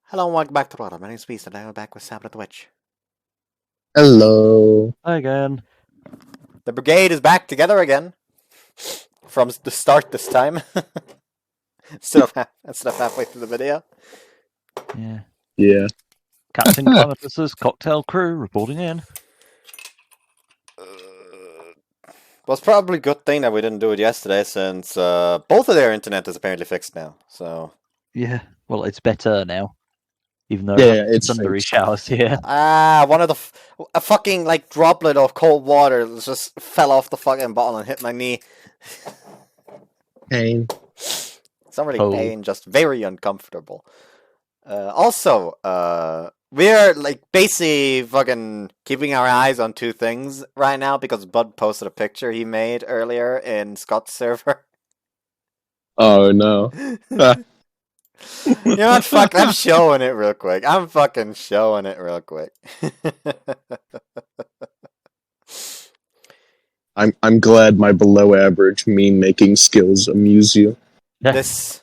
Hello and welcome back to Roto. My name's Beast and I'm back with Sabbat at the Witch. Hello. Hi again. The brigade is back together again. From the start this time. instead of halfway through the video. Yeah. Yeah. Captain Clematis's cocktail crew reporting in. Well, it's probably a good thing that we didn't do it yesterday since both of their internet is apparently fixed now. So Yeah. Well, it's better now. Even though it's thundery fixed. showers here. one of a fucking like droplet of cold water just fell off the fucking bottle and hit my knee. Pain. It's not really Cold. pain, just very uncomfortable. Also, we're like basically fucking keeping our eyes on two things right now because Bud posted a picture he made earlier in Scott's server. Oh no. You know what? Fuck, I'm showing it real quick. I'm fucking showing it real quick. I'm glad my below average meme making skills amuse you. Yeah. This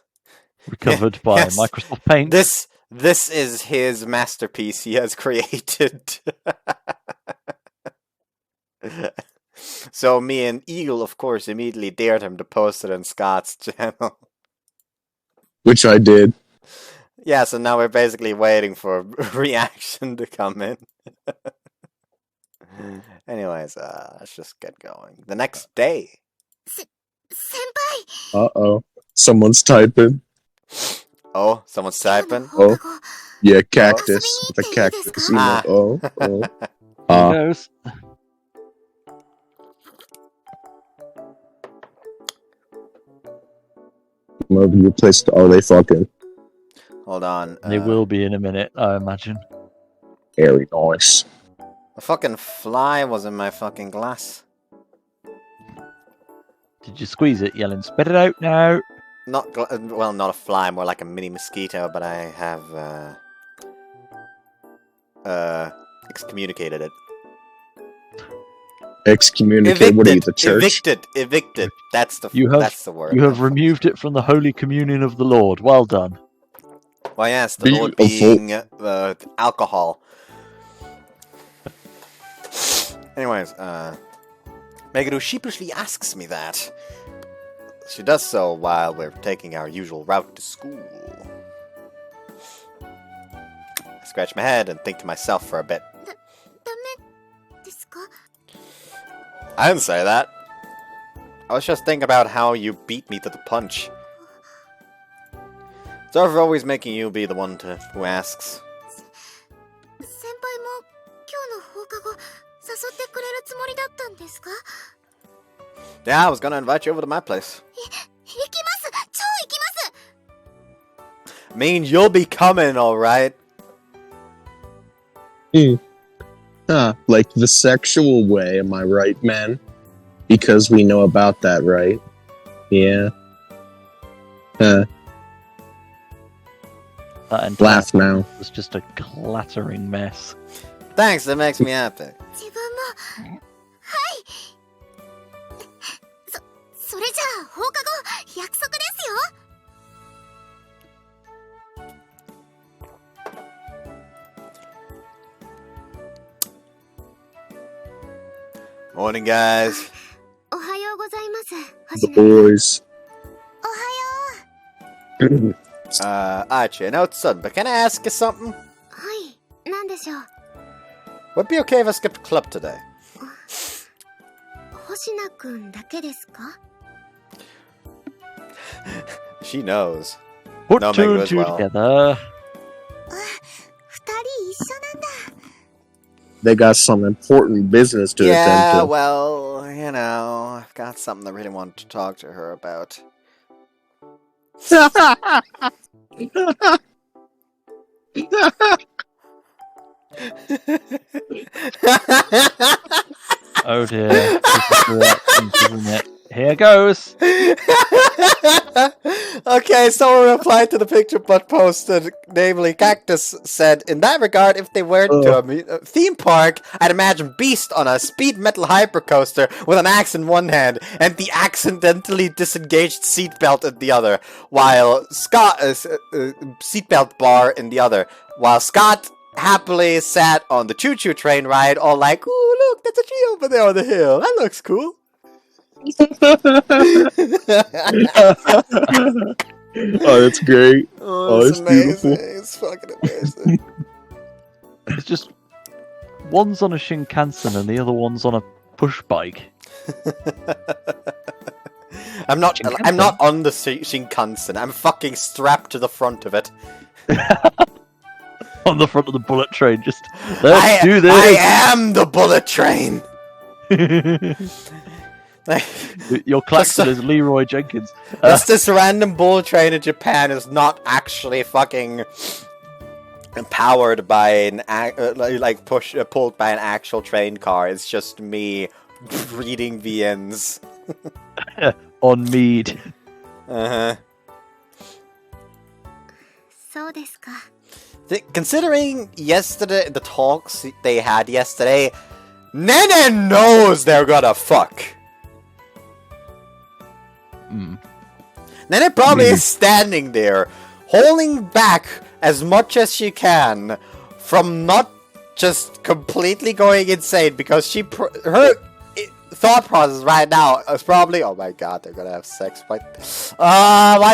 Recovered by yes. Microsoft Paint. This is his masterpiece he has created. So me and Eagle, of course, immediately dared him to post it on Scott's channel. Which I did. Yeah, so now we're basically waiting for a reaction to come in. Anyways, let's just get going. The next day. Uh-oh. Someone's typing. Oh, someone's typing. Oh. Yeah, cactus. With a cactus. Ah. Oh. There goes. You placed. Oh, they fucking. Hold on. They will be in a minute, I imagine. Very nice. A fucking fly was in my fucking glass. Did you squeeze it, yelling, spit it out now? Not not a fly, more like a mini mosquito, but I have excommunicated it. Excommunicate. What are you, the church? Evicted. That's the word. You have removed it from the holy communion of the Lord. Well done. Well, yes, the Lord being alcohol. Anyways, Meguru sheepishly asks me that. She does so while we're taking our usual route to school. I scratch my head and think to myself for a bit. I didn't say that. I was just thinking about how you beat me to the punch. It's over always making you be the one who asks. Yeah, I was gonna invite you over to my place. Mean you'll be coming, alright? Like the sexual way, am I right, man? Because we know about that, right? Yeah. That entire Laugh now. was just a clattering mess. Thanks, that makes me happy. Morning, guys. The boys. Archie, I know it's sudden, but can I ask you something? Would it be okay if I skipped club today? She knows. Put No, two Meguru and as two well. together. They got some important business to attend Yeah, to. well, you know, I've got something I really want to talk to her about. Oh dear. This is the reactions, isn't it? Here goes. Okay, someone replied to the picture but posted, namely Cactus said, in that regard, if they were to a theme park, I'd imagine Beast on a speed metal hypercoaster with an axe in one hand and the accidentally disengaged seatbelt in the other, while Scott seatbelt bar in the other, while Scott happily sat on the choo-choo train ride, all like, ooh, look, that's a tree over there on the hill. That looks cool. Oh, that's great. Oh, it's amazing. beautiful. It's fucking amazing. It's just one's on a Shinkansen and the other one's on a push bike. I'm not Shinkansen? on the Shinkansen. I'm fucking strapped to the front of it. On the front of the bullet train, just let's do this. I am the bullet train. Your klaxon is Leroy Jenkins. This random bullet train in Japan is not actually fucking powered by an pulled by an actual train car. It's just me reading VNs On mead. Considering yesterday the talks they had yesterday, Nene knows they're gonna fuck. Nene probably is standing there, holding back as much as she can from not just completely going insane, because her thought process right now is probably, oh my god, they're gonna have sex. Why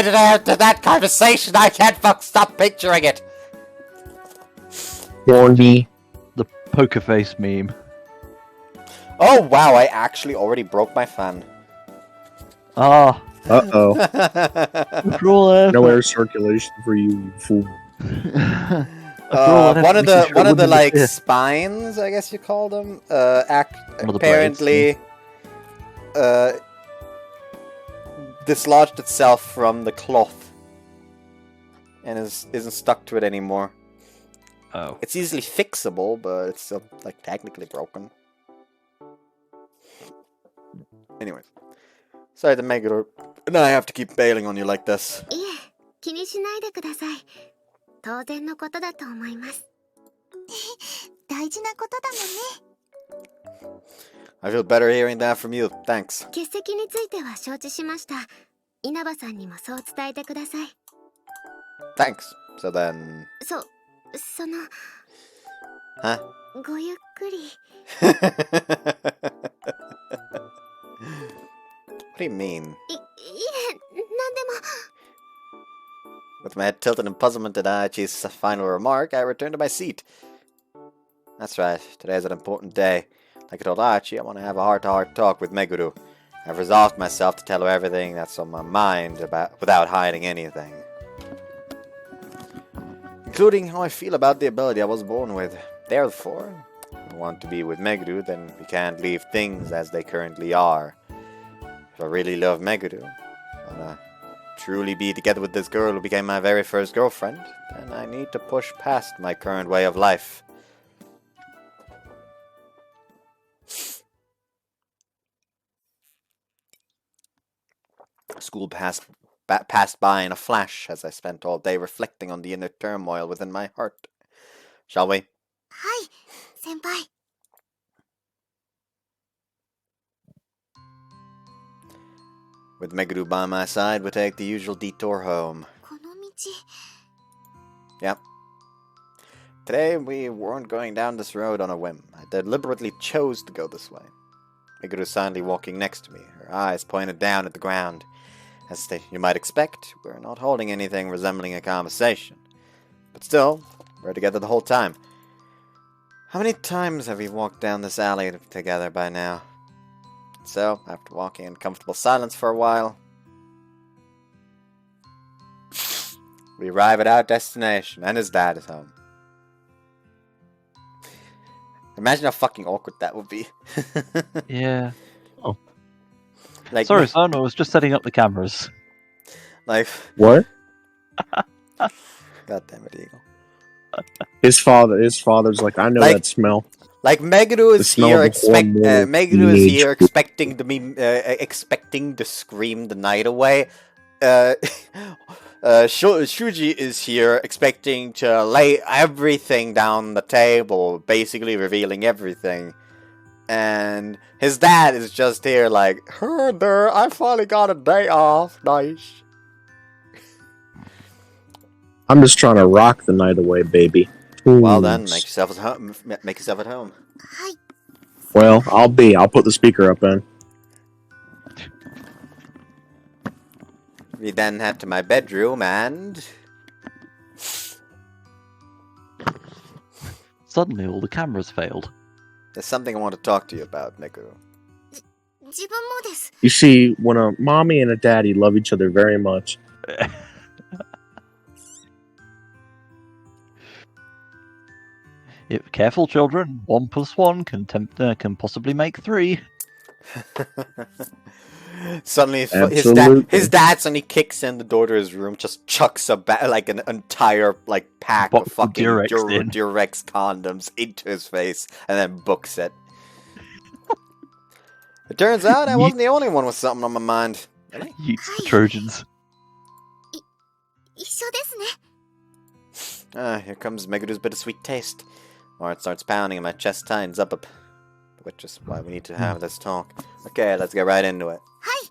did I have that conversation? I can't stop picturing it. Horny. The poker face meme. Oh wow, I actually already broke my fan. Ah. Uh-oh. No air No circulation for you, you fool. One of the like spines, I guess you call them, apparently dislodged itself from the cloth and isn't stuck to it anymore. Oh. It's easily fixable, but it's still like technically broken. Anyways, sorry to make it. And I have to keep bailing on you like this. I feel better hearing that from you. Thanks. Thanks. So then... Huh? What do you mean? With my head tilted in puzzlement at Archie's final remark, I returned to my seat. That's right, today's an important day. Like I told Archie, I want to have a heart-to-heart talk with Meguru. I've resolved myself to tell her everything that's on my mind without hiding anything. Including how I feel about the ability I was born with. Therefore, if I want to be with Meguru, then we can't leave things as they currently are. If I really love Meguru, I want to truly be together with this girl who became my very first girlfriend, then I need to push past my current way of life. School passed by in a flash as I spent all day reflecting on the inner turmoil within my heart. Shall we? Hi, senpai. With Meguru by my side, we take the usual detour home. Yep. Today we weren't going down this road on a whim. I deliberately chose to go this way. Meguru silently walking next to me, her eyes pointed down at the ground. As you might expect, we're not holding anything resembling a conversation. But still, we're together the whole time. How many times have we walked down this alley together by now? So, after walking in comfortable silence for a while, we arrive at our destination, and his dad is home. Imagine how fucking awkward that would be. Yeah. Oh. Like, sorry, son, I was just setting up the cameras. Like... What? God damn it, Eagle. His father's like, I know that smell. Like Meguru is here, expecting to scream the night away, Shuji is here expecting to lay everything down the table, basically revealing everything. And his dad is just here like, "Heard there, I finally got a day off. Nice." I'm just trying to rock the night away, baby. Well then, Ooh. make yourself at home. Make yourself at home. はい。 Well, I'll put the speaker up then. We then head to my bedroom and... Suddenly, all the cameras failed. There's something I want to talk to you about, Meguru. 自分もです。 You see, when a mommy and a daddy love each other very much, If careful, children. 1 + 1 can possibly make 3. Suddenly, Absolutely. his dad suddenly kicks in the door to his room, just chucks like an entire like pack Box of of fucking Durex in. Durex condoms into his face, and then books it. It turns out I wasn't the only one with something on my mind. Really? Yeets the Trojans. 一緒ですね。 Ah, here comes Meguru's bittersweet taste. Or it starts pounding and my chest tightens up. Which is why we need to have this talk. Okay, let's get right into it. はい。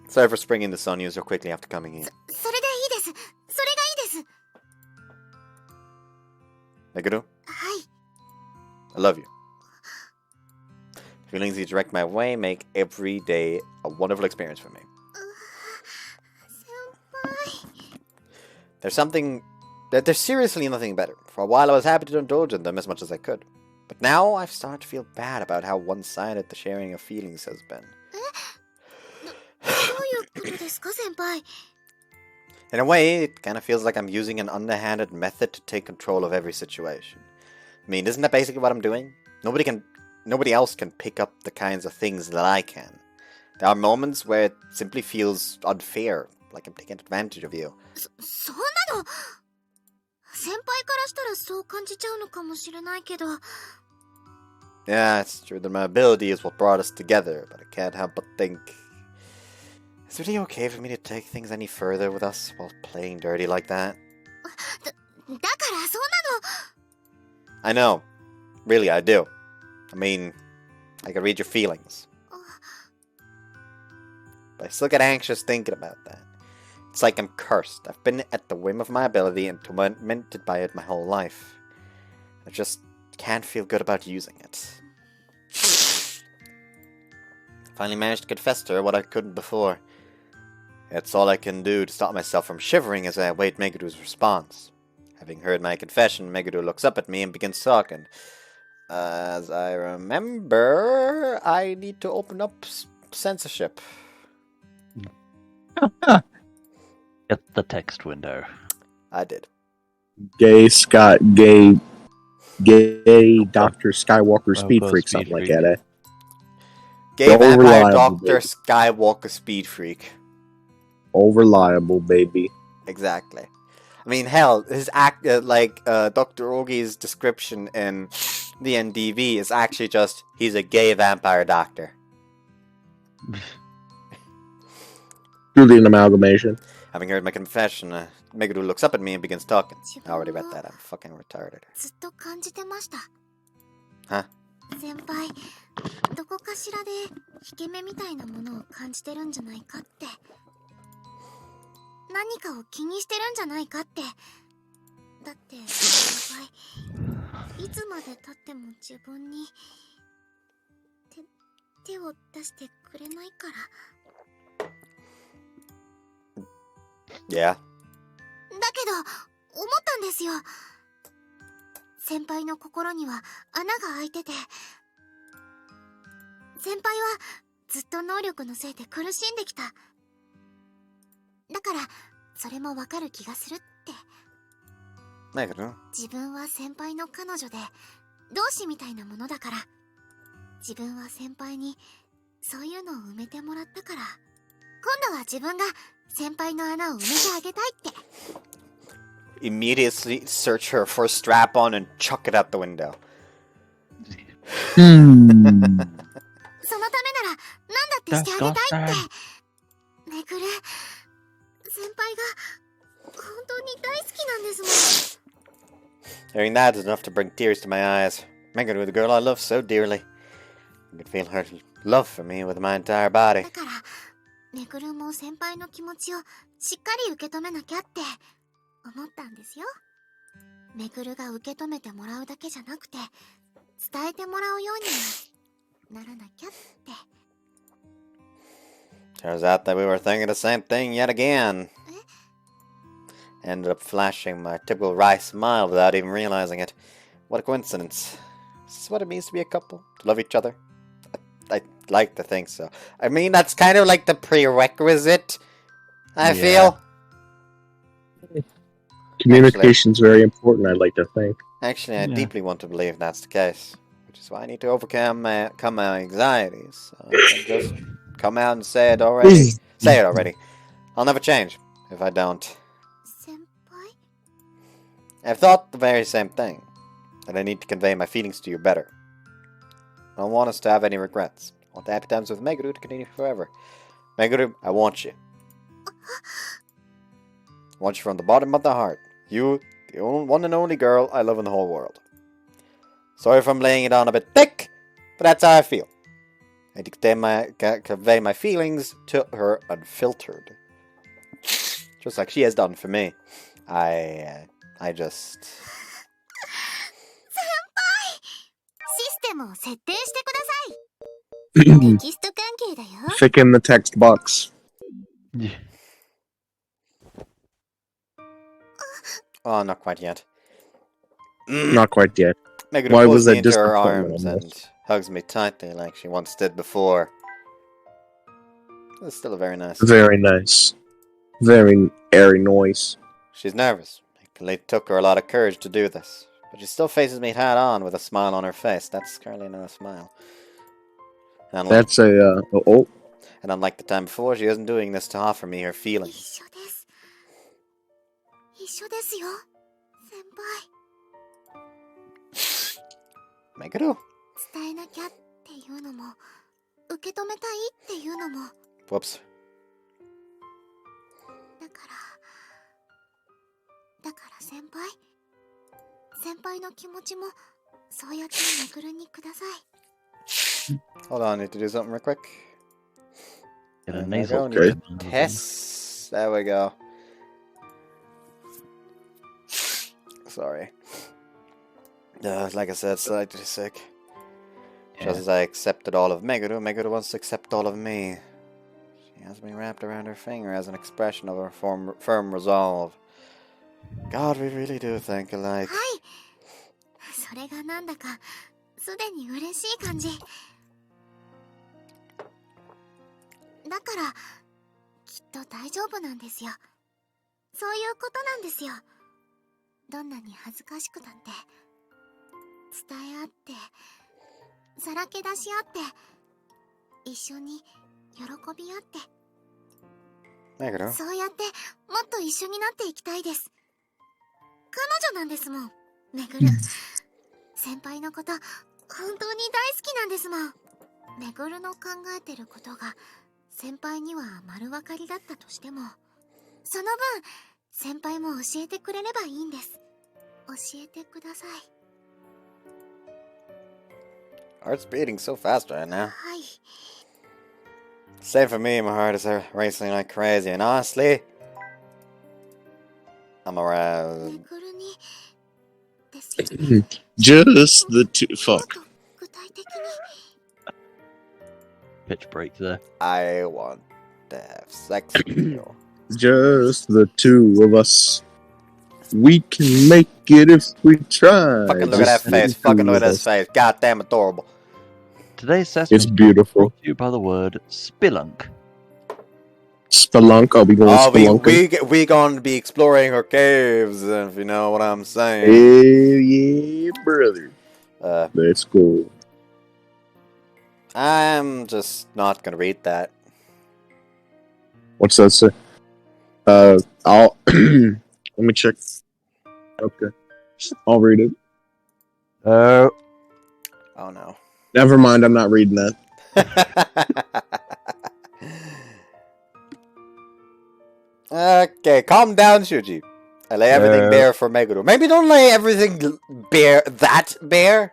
Sorry for springing this on you so quickly after coming in. それでいいです。それがいいです。 Meguru, はい。 I love you. Feelings you direct my way make every day a wonderful experience for me. 先輩。 There's seriously nothing better. For a while I was happy to indulge in them as much as I could. But now I've started to feel bad about how one-sided the sharing of feelings has been. どういうことですか、先輩。 In a way, it kind of feels like I'm using an underhanded method to take control of every situation. I mean, isn't that basically what I'm doing? Nobody else can pick up the kinds of things that I can. There are moments where it simply feels unfair, like I'm taking advantage of you. そんなの先輩からしたらそう感じちゃうのかもしれないけど。 Yeah, it's true that my ability is what brought us together, but I can't help but think... Is it really okay for me to take things any further with us while playing dirty like that? だからそんなの。 I know. Really, I do. I mean, I can read your feelings. But I still get anxious thinking about that. It's like I'm cursed. I've been at the whim of my ability and tormented by it my whole life. I just can't feel good about using it. Finally managed to confess to her what I couldn't before. It's all I can do to stop myself from shivering as I await Meguru's response. Having heard my confession, Meguru looks up at me and begins talking. As I remember, I need to open up censorship. Get the text window. I did. gay Dr. Skywalker Speed Both Freak, Speed something like Freak. that, eh? Gay So Vampire reliable, Dr. baby. Skywalker Speed Freak. Oh, reliable, baby. Exactly. I mean, hell, his Dr. Ogi's description in the NDV is actually just, he's a gay vampire doctor. Truly an amalgamation. Having heard my confession, Meguru looks up at me and begins talking. I already read that, I'm fucking retarded. ずっと感じてました。 Huh? 先輩、どこかしらで引け目みたいなものを感じてるんじゃないかって。何かを気にしてるんじゃないかって。だって先輩、いつまで経っても自分に手を出してくれないから。 Yeah. だけど思ったんですよ。先輩の心には穴が開いてて、先輩はずっと能力のせいで苦しんできた。だからそれもわかる気がするって。 Meguru. 自分は先輩の彼女で同志みたいなものだから、自分は先輩にそういうのを埋めてもらったから、今度は自分が先輩の穴を埋めてあげたいって。 Immediately search her for a strap-on and chuck it out the window. そのためなら何だってしてあげたいって。めぐる、Hearing that is enough to bring tears to my eyes. Meguru, the girl I love so dearly. I could feel her love for me with my entire body. だからめぐるも先輩の気持ちをしっかり受け止めなきゃって思ったんですよ。めぐるが受け止めてもらうだけじゃなくて伝えてもらうようにならなきゃって。 Turns out that we were thinking the same thing yet again. Ended up flashing my typical wry smile without even realizing it. What a coincidence. Is this what it means to be a couple? To love each other? I like to think so. I mean, that's kind of like the prerequisite, I feel. Communication's very important, I'd like to think. Actually, I deeply want to believe that's the case. Which is why I need to overcome my anxieties. So I can just come out and say it already. Say it already. I'll never change if I don't. 先輩 I've thought the very same thing. That I need to convey my feelings to you better. I don't want us to have any regrets. I want the happy times with Meguru to continue forever. Meguru, I want you. I want you from the bottom of the heart. You, the one and only girl I love in the whole world. Sorry if I'm laying it on a bit thick, but that's how I feel. I need to convey my feelings to her unfiltered. Just like she has done for me. I just... システムを設定してください。テキスト関係だよ。 Thick in the text box. Yeah. Oh, not quite yet. Not quite yet. Meguru Why pulls was me that into her disappointment arms on and this? hugs me tightly like she once did before. It's still very nice. Very nice. Very airy noise. She's nervous. It took her a lot of courage to do this. But she still faces me head on with a smile on her face. That's currently not a smile. And That's a, oh. and unlike the time before, she isn't doing this to offer me her 一 feelings. 緒です。一緒ですよ、先輩。 Meguru? 伝えなきゃっていうのも、受け止めたいっていうのも、 Whoops. だから先輩、先輩の気持ちもそうやってめぐるにください。 Hold on, I need to do something real quick. Get a There we nasal go, need to command. test. There we go. Sorry. Like I said, slightly sick. Just as I accepted all of Meguru, Meguru wants to accept all of me. She has me wrapped around her finger as an expression of her firm resolve. God, we really do think alike. はい。それがなんだかすでに嬉しい感じ。だからきっと大丈夫なんですよ。そういうことなんですよ。どんなに恥ずかしくたって伝え合ってさらけ出し合って一緒に喜び合って Meguru. そうやってもっと一緒になっていきたいです。彼女なんですもん、めぐる。先輩のこと本当に大好きなんですもん。めぐるの考えてることが先輩には丸分かりだったとしても、その分先輩も教えてくれればいいんです。教えてください。 Heart's beating so fast right now. はい。 Same for me, my heart is racing like crazy, and honestly, I'm め aroused. ぐるにですよね。 Just the two. もっ Fuck. と具体的に。 Pitch break there. I want to have sex with you. Just the two of us. We can make it if we try. Fucking look at that Just the face. two Fucking look of at his us. face. Goddamn adorable. Today's It's session beautiful. brought to you by the word spelunk. Spelunk. Are we going Oh, spelunking? we gonna be exploring her caves, if you know what I'm saying. Hell yeah, brother. Let's go. I'm just not gonna read that. What's that say? I'll let me check. Okay, I'll read it. Oh no. Never mind. I'm not reading that. Okay, calm down, Shuji. I lay everything bare for Meguru. Maybe don't lay everything bare. That bare.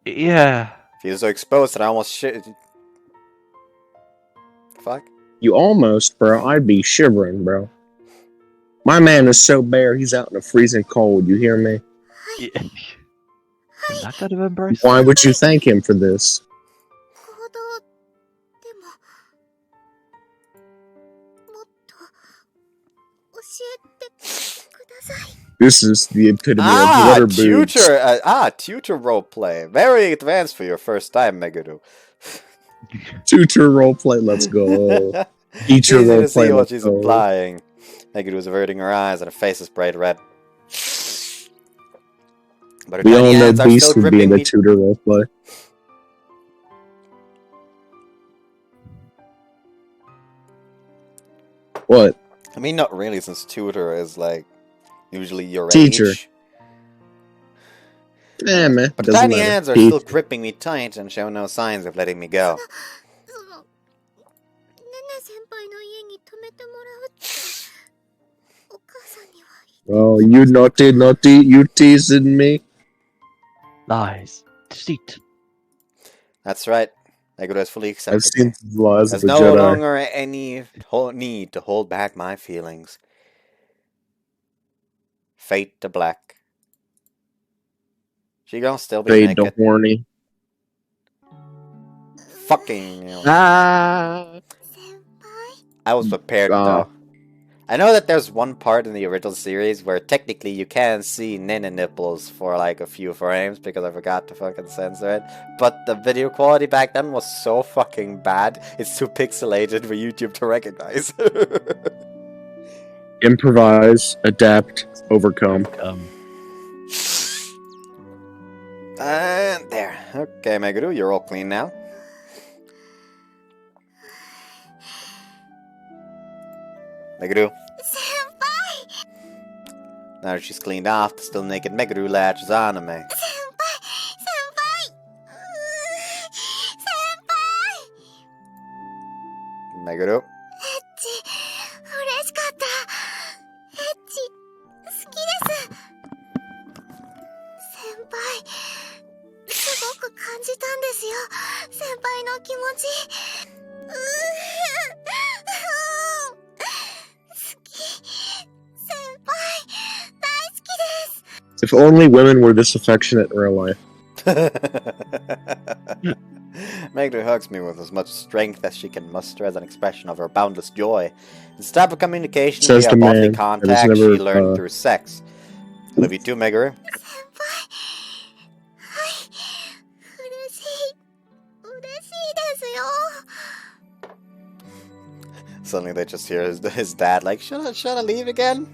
Yeah. If you're so exposed that I almost shit. Fuck. You almost, bro. I'd be shivering, bro. My man is so bare, he's out in the freezing cold. You hear me? Yeah. In that kind of embrace? Why would you thank him for this? 行動でももっと教えてください。 This is the epitome of Ah, water boobs. tutor roleplay. Very advanced for your first time, Meguru. Tutor roleplay, let's go. Teacher Easy to roleplay, see what let's she's go. implying. Meguru is averting her eyes and her face is bright red. But her We all tiny know hands are Beast still would be in gripping the me. tutor roleplay. What? I mean, not really, since tutor is like usually your Teacher. age. Eh, man. But the doesn't tiny matter. hands are Teacher. still gripping me tight and show no signs of letting me go. そのねね先輩の家に泊めてもらうってお母さんには Oh, you naughty, you teasing me? Lies. Deceit. That's right. Meguru has fully I've accepted seen me. the laws There's of the no Jedi. longer any need to hold back my feelings. Fade to black. She gonna still be Fade to naked. horny. Fucking. Ah. 先輩 I was prepared though. I know that there's one part in the original series where technically you can see Nene nipples for like a few frames because I forgot to fucking censor it. But the video quality back then was so fucking bad, it's too pixelated for YouTube to recognize. Improvise, adapt, overcome. And there. Okay, Meguru, you're all clean now. Meguru. 先輩 Now that she's cleaned off, the still naked Meguru latches on to me. 先輩先輩 Meguru. エッチ嬉しかったエッチ好きです先輩すごく感じたんですよ先輩の気持ち好き先輩大好きです If only women were this affectionate in real life. Meguru hugs me with as much strength as she can muster as an expression of her boundless joy. It's the type of communication Says via the bodily man that has contact never, she learned through sex. I love you too, Meguru. 先輩はい嬉しいですよ Suddenly they just hear his dad like, should I leave again?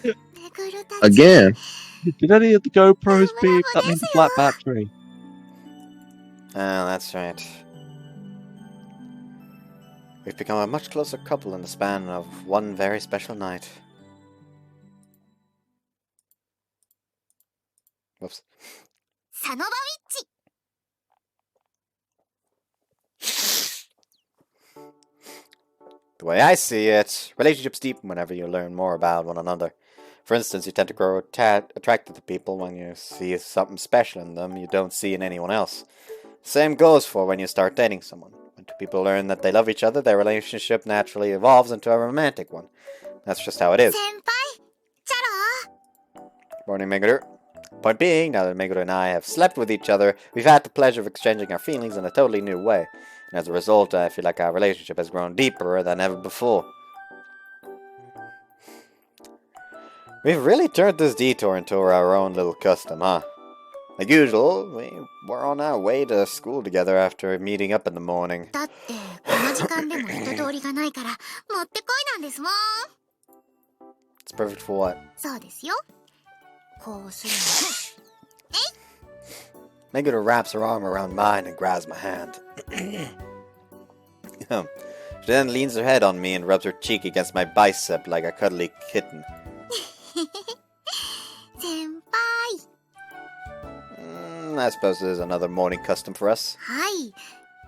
めぐるたち Again. Did any of the GoPros beep? That means a flat battery. Oh, that's right. We've become a much closer couple in the span of one very special night. Whoops. サノバウィッチ The way I see it, relationships deepen whenever you learn more about one another. For instance, you tend to grow attracted to people when you see something special in them you don't see in anyone else. Same goes for when you start dating someone. When two people learn that they love each other, their relationship naturally evolves into a romantic one. That's just how it is. 先輩チャロ Morning, Meguru. Point being, now that Meguru and I have slept with each other, we've had the pleasure of exchanging our feelings in a totally new way. And as a result, I feel like our relationship has grown deeper than ever before. We've really turned this detour into our own little custom, huh? Like usual, we were on our way to school together after meeting up in the morning. だってこの時間でも人通りがないからもってこいなんですもん It's perfect for what? そうですよこうする Meguru wraps her arm around mine and grabs my hand. She then leans her head on me and rubs her cheek against my bicep like a cuddly kitten. 先輩 I suppose this is another morning custom for us. はい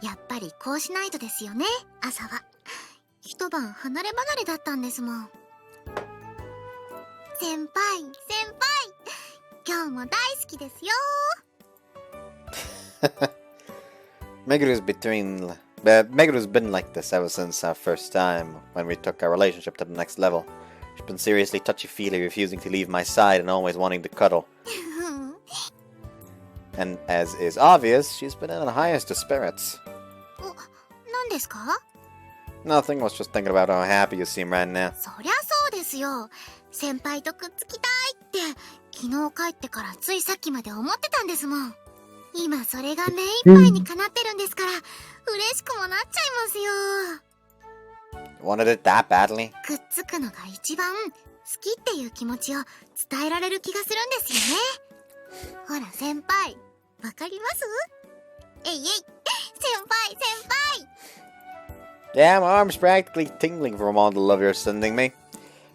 やっぱりこうしないとですよね朝は一晩離れ離れだったんですもん先輩今日も大好きですよ Meguru's been like this ever since our first time, when we took our relationship to the next level. She's been seriously touchy-feely, refusing to leave my side and always wanting to cuddle. And as is obvious, she's been in the highest of spirits. 何ですか Nothing, was just thinking about how happy you seem right now. そりゃそうですよ先輩とくっつきたいって昨日帰ってからついさっきまで思ってたんですもん今それが目いっぱいにかなってるんですから嬉しくもなっちゃいますよ Wanted it that badly? くっつくのが一番好きっていう気持ちを伝えられる気がするんですよねほら先輩わかりますえいえい先輩 Yeah, my arm's practically tingling from all the love you're sending me.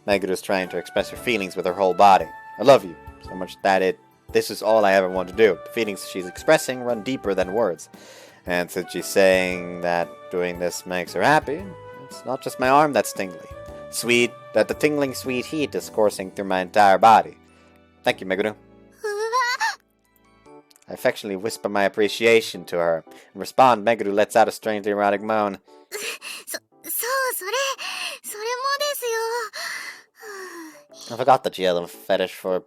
Meguru's trying to express her feelings with her whole body. I love you, so much that this is all I ever want to do. The feelings she's expressing run deeper than words. And since she's saying that doing this makes her happy, it's not just my arm that's tingling. The tingling sweet heat is coursing through my entire body. Thank you, Meguru. I affectionately whisper my appreciation to her. In response, Meguru lets out a strangely erotic moan. それもですよ I forgot that you had a fetish for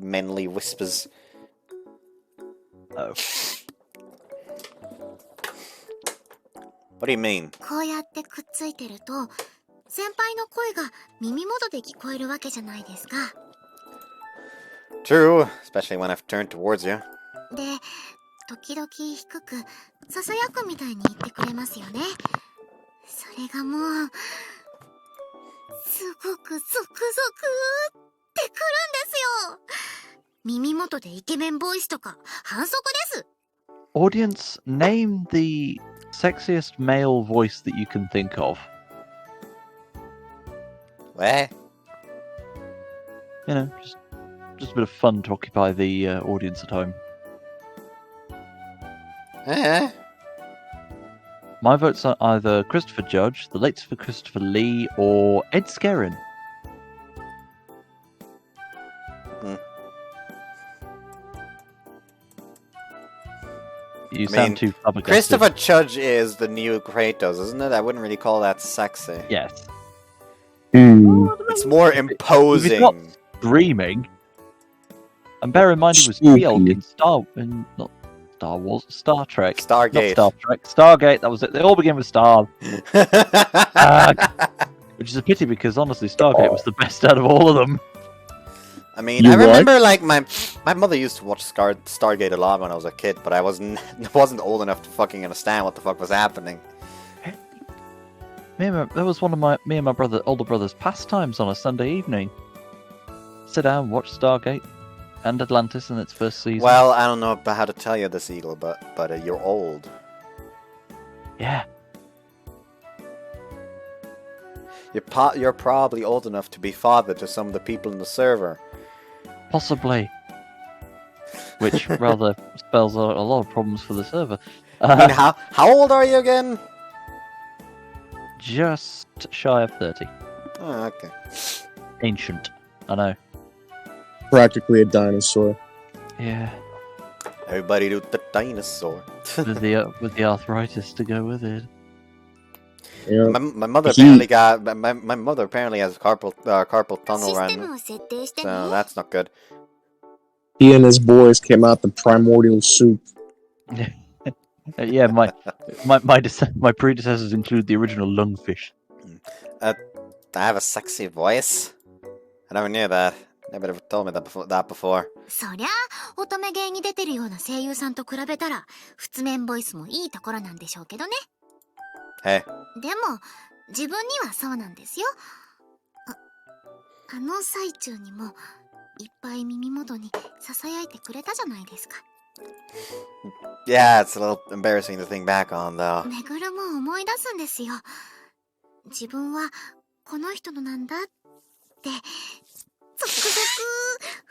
manly whispers. Oh. What do you mean? こうやってくっついてると先輩の声が耳元で聞こえるわけじゃないですか True, especially when I've turned towards you. で時々低くささやくみたいに言ってくれますよねそれがもうすごくゾクゾクってくるんですよ耳元でイケメンボイスとか反則です Audience, name the sexiest male voice that you can think of. What? You know, just a bit of fun to occupy the audience at home. Eh? My votes are either Christopher Judge, the late Christopher Lee, or Ed Skerin. You sound too flabbergasted. Christopher Judge is the new Kratos, isn't it? I wouldn't really call that sexy. Yes. It's more imposing. He's not screaming. And bear in mind, he was Spooky. Field in Star Trek. Stargate. Not Star Trek. Stargate, that was it. They all begin with Star. Which is a pity because, honestly, Stargate was the best out of all of them. I mean, You I remember like my mother used to watch Stargate a lot when I was a kid, but I wasn't old enough to fucking understand what the fuck was happening. That was one of me and my older brother's pastimes on a Sunday evening. Sit down, watch Stargate and Atlantis in its first season. Well, I don't know about how to tell you this, Eagle, but you're old. Yeah. You're probably old enough to be father to some of the people in the server. Possibly. Which rather spells out a lot of problems for the server. I mean, how old are you again? Just shy of 30. Oh, okay. Ancient. I know. Practically a dinosaur. Yeah. Everybody do the dinosaur. with the arthritis to go with it. Yeah. My mother apparently got my mother apparently has carpal tunnel システ run, ムを設定してね so that's not good. He and his boys came out the primordial soup. Yeah, my predecessors include the original lungfish. I have a sexy voice. I never knew that. Nobody ever told me that before. そりゃ乙女芸に出てるような声優さんと比べたら普面ボイスもいいところなんでしょうけどね Hey. でも自分にはそうなんですよあの最中にもいっぱい耳元にささやいてくれたじゃないですか Yeah, it's a little embarrassing to think back on, though. めぐるも思い出すんですよ自分はこの人のなんだってゾクゾ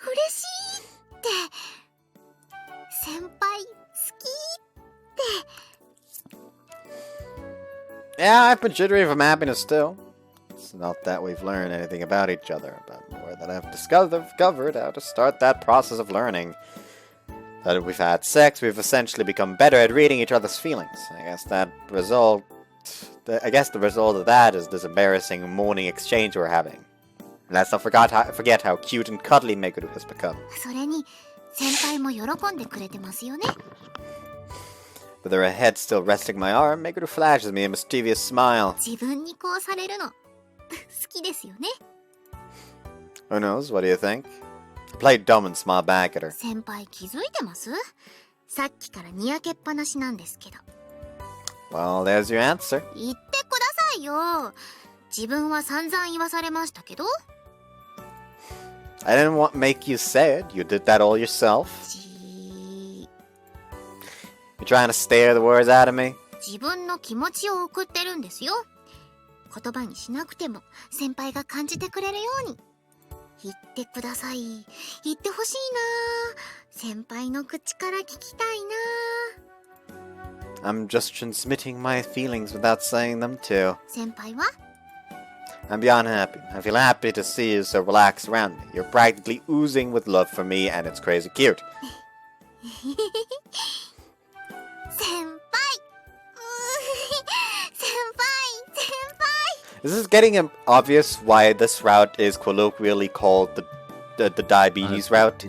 ク嬉しいって先輩好きって Yeah, I've been jittery from happiness still. Not that we've learned anything about each other, but more that I've discovered how to start that process of learning. That we've had sex, we've essentially become better at reading each other's feelings. I guess the result of that is this embarrassing morning exchange we're having. Let's not forget how cute and cuddly Meguru has become. それに先輩も喜んでくれてますよね。 With her head still resting my arm, Meguru flashes me a mischievous smile. 自分にこうされるの好きですよね。 Who knows, what do you think? I played dumb and smiled back at her. 先輩気づいてます？さっきからにやけっぱなしなんですけど。 Well, there's your answer. 言ってくださいよ。自分は散々言わされましたけど。 I didn't make you say it. You did that all yourself. You're trying to stare the words out of me? 自分の気持ちを送ってるんですよ。言葉にしなくても先輩が感じてくれるように。言ってください。言ってほしいな。先輩の口から聞きたいな。 I'm just transmitting my feelings without saying them too. 先輩は I'm beyond happy. I feel happy to see you so relaxed around me. You're practically oozing with love for me, and it's crazy cute. 先輩Is this getting obvious why this route is colloquially called the diabetes route?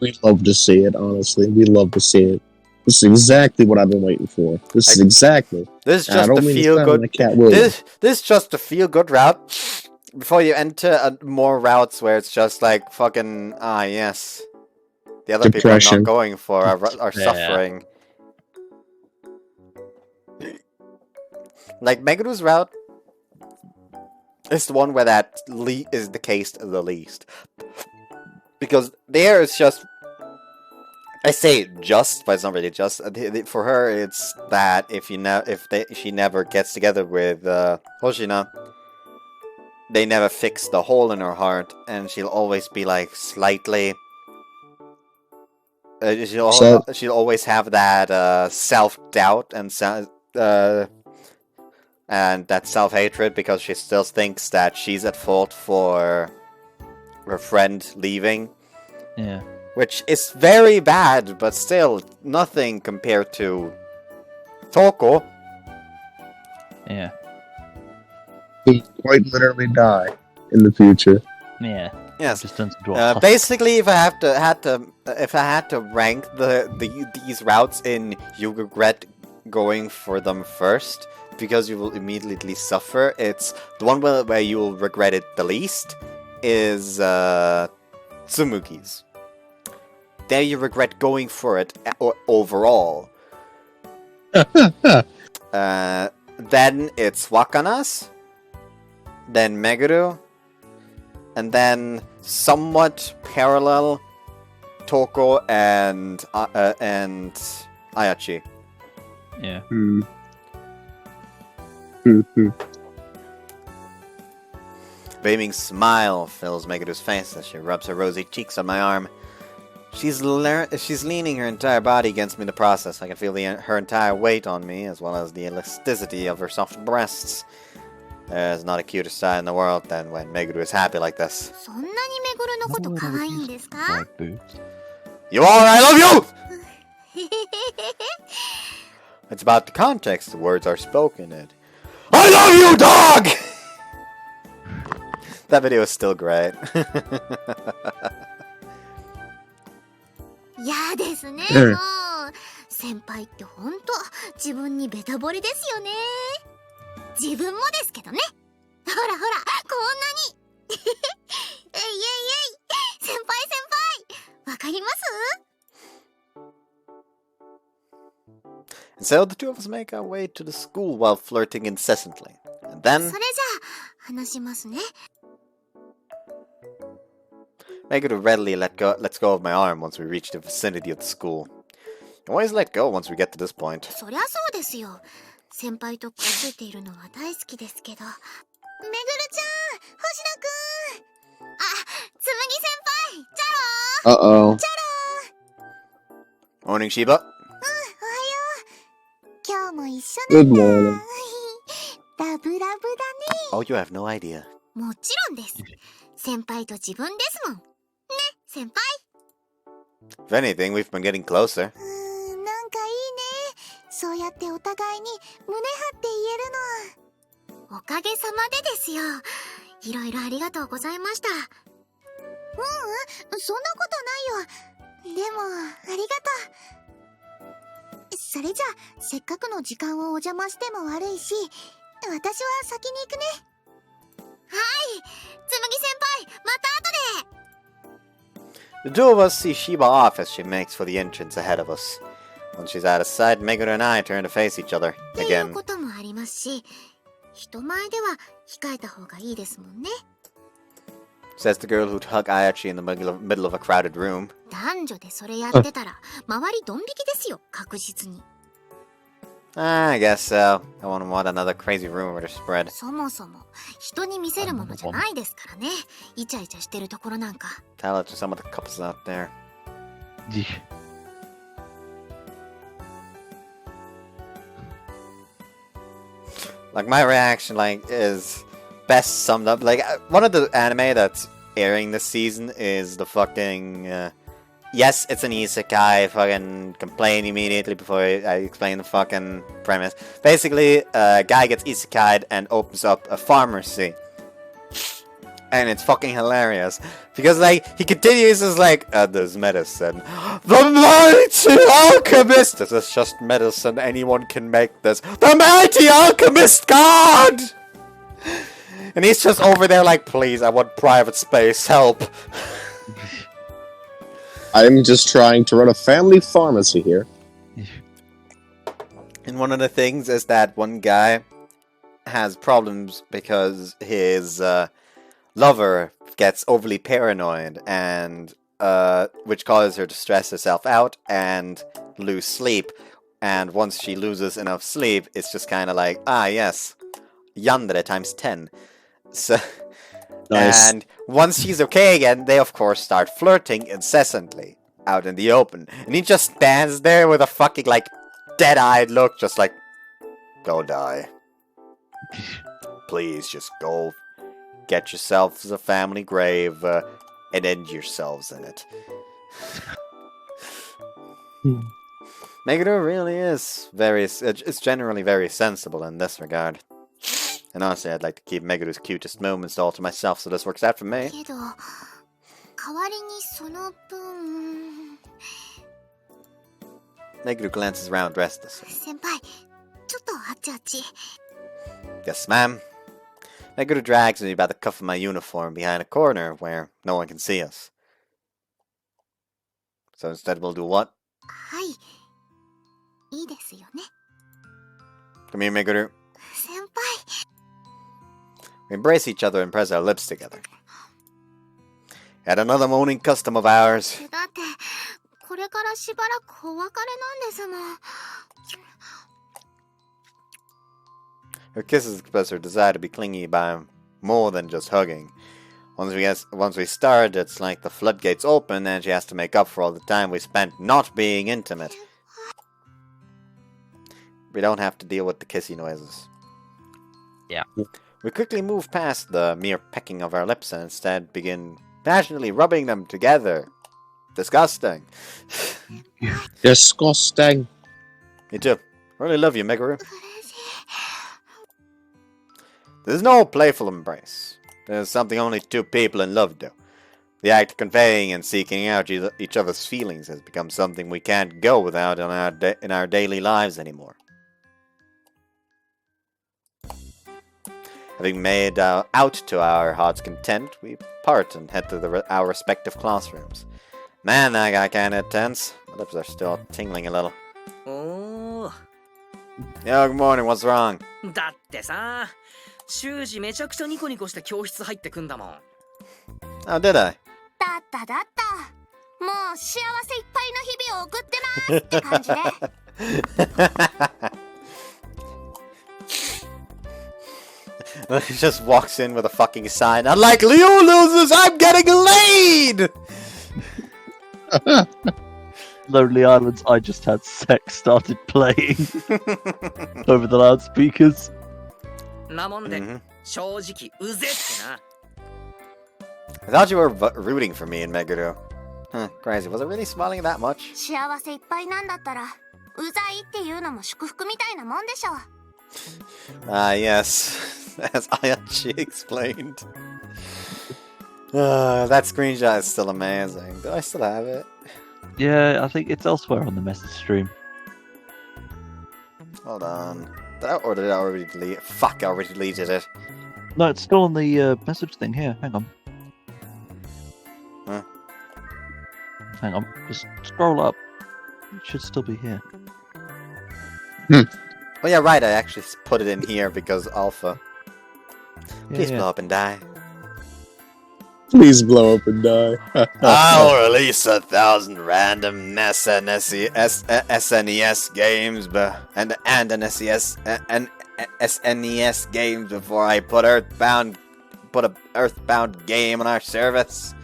We love to see it, honestly. We love to see it. This is exactly what I've been waiting for. This is exactly. This is And I just don't a mean to feel sound good. like Cat Williams. This is just a feel good route. Before you enter more routes where it's just like fucking yes, the other people Depression. I'm not going for are Yeah. suffering. Like Meguru's route is the one where that is the case the least, because there it's just. I say just, but it's not really just. For her, it's that if she never gets together with Hoshina, they never fix the hole in her heart, and she'll always be like slightly. She'll always have that self-doubt and that self-hatred because she still thinks that she's at fault for her friend leaving. Yeah. Which is very bad, but still nothing compared to Toko. Yeah. He quite literally die in the future. Yeah. Yes. Just turns into a Basically, if I had to rank these routes in, you regret going for them first because you will immediately suffer. It's the one where you will regret it the least is Tsumugi's. There you regret going for it overall. Then it's Wakana's, then Meguru, and then somewhat parallel Toko and Ayachi. Yeah. Beaming smile fills Meguru's face as she rubs her rosy cheeks on my arm. She's leaning her entire body against me in the process. I can feel her entire weight on me, as well as the elasticity of her soft breasts. There's not a cuter sight in the world than when Meguru is happy like this. そんなにめぐるのこと可愛いんですか？ Like boobs. You are, I love you! It's about the context the words are spoken in. I love you, dog! That video is still great. 嫌ですね、うんもう先輩ってほんと自分にベタ惚れですよね。自分もですけどね。ほらほらこんなにえいえいえい先輩わかります？ And so the two of us make our way to the school while flirting incessantly. And then それじゃあ話しますね。 Meguru readily lets go of my arm once we reach the vicinity of the school. You always let go once we get to this point. そりゃそうですよ。先輩とくっついているのは大好きですけど。めぐるちゃん、星野くん。あ、つむぎ先輩、チャロー。 Uh-oh. チャロー。 Morning, Shiba. おはよう。今日も一緒なんだ。 Good morning. ラブラブだね。Oh, you have no idea. もちろんです。先輩と自分ですもん。ね、先輩。 If anything, we've been getting closer. なんかいいね。そうやってお互いに胸張って言えるの。おかげさまでですよ。いろいろありがとうございました。そんなことないよ。でも、ありがとう。それじゃあ、せっかくの時間をお邪魔しても悪いし、私は先に行くね。はい。つむぎ先輩、また後で。 The two of us see Shiba off as she makes for the entrance ahead of us. Once she's out of sight, Meguru and I turn to face each other っていう again. こともありますし、人前では控えた方がいいですもんね。 Says the girl who'd hug Ayachi in the middle of a crowded room. 男女でそれやってたら周りドン引きですよ、確実に。 I guess so. I wouldn't want another crazy rumor to spread. そもそも人に見せるものじゃないですからね。イチャイチャしてるところなんか。 Tell it to some of the couples out there. Like, my reaction, like, is best summed up. Like, one of the anime that's airing this season is the fucking, yes, it's an isekai. Fucking complain immediately before I explain the fucking premise. Basically, a guy gets isekai'd and opens up a pharmacy. And it's fucking hilarious. Because, like, he continues as, like, there's medicine. The mighty alchemist! This is just medicine. Anyone can make this. The mighty alchemist god! And he's just over there like, please, I want private space. Help. I'm just trying to run a family pharmacy here. And one of the things is that one guy has problems because his, lover gets overly paranoid, and which causes her to stress herself out and lose sleep. And once she loses enough sleep, it's just kind of like, ah, yes, yandere times 10. So, Nice. and once she's okay again, they of course start flirting incessantly out in the open. And he just stands there with a fucking like dead-eyed look, just like, go die. Please, just go. Get yourselves a family grave and end yourselves in it. Meguru really is it's generally very sensible in this regard. And honestly, I'd like to keep Meguru's cutest moments all to myself, so this works out for me. けど、代わりにその分。 Meguru glances around restlessly. 先輩、ちょっとあっちあっち。 Yes, ma'am. Meguru drags me by the cuff of my uniform behind a corner where no one can see us. So instead we'll do what? はい。いいですよね。 Come here, Meguru. 先輩。 We embrace each other and press our lips together. Yet another moaning custom of ours. だって、これからしばらくお別れなんですもん。 Her kisses express her desire to be clingy by more than just hugging. Once we start, it's like the floodgates open and she has to make up for all the time we spent not being intimate. We don't have to deal with the kissy noises. Yeah. We quickly move past the mere pecking of our lips and instead begin passionately rubbing them together. Disgusting. Disgusting. Me too. Really love you, Meguru. There's no playful embrace. There's something only two people in love do. The act of conveying and seeking out each other's feelings has become something we can't go without in our daily lives anymore. Having made out to our heart's content, we part and head to our respective classrooms. Man, that got kinda tense. My lips are still tingling a little. Oh. Yo, good morning, what's wrong? だってさ、修二めちゃくちゃニコニコして教室入ってくんだもん。 Oh, did I? だっただった。もう幸せいっぱいの日々を送ってますって感じで。 He just walks in with a fucking sign. Unlike Leo loses, I'm getting laid! Lonely Islands, I just had sex started playing over the loudspeakers. なもんで、 Mhm. 正直うぜってな。 I thought you were rooting for me in Meguru. Huh, crazy. Was it really smiling that much? 幸せいっぱいなんだったらうざいっていうのも祝福みたいなもんでしょ。 Ah, yes. As Ayachi explained. That screenshot is still amazing. Do I still have it? Yeah, I think it's elsewhere on the message stream. Hold on. Or did I already delete it? Fuck, I already deleted it. No, it's still on the message thing here. Hang on. Huh? Hang on. Just scroll up. It should still be here. Oh yeah, right, I actually put it in here because Alpha. Please Yeah. blow up and die. Please blow up and die. I'll release 1,000 random SNES games and an SNES games before I put a Earthbound game on our service.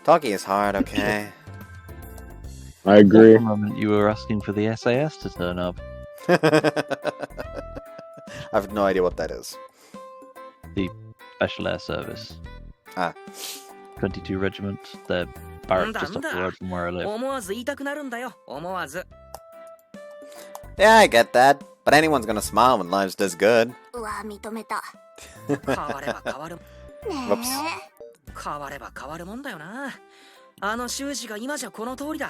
Talking is hard, okay? I agree. For a moment, you were asking for the SAS to turn up. I have no idea what that is. Special Air Service. Ah. 22 Regiment. They're barracks just up the road from where I live. 思わず言いたくなるんだよ。思わず。 Yeah, I get that. But anyone's gonna smile when life's this good. うわ認めた。変われば変わる。ね Whoops. 変われば変わるもんだよな。あの修士が今じゃこの通りだ。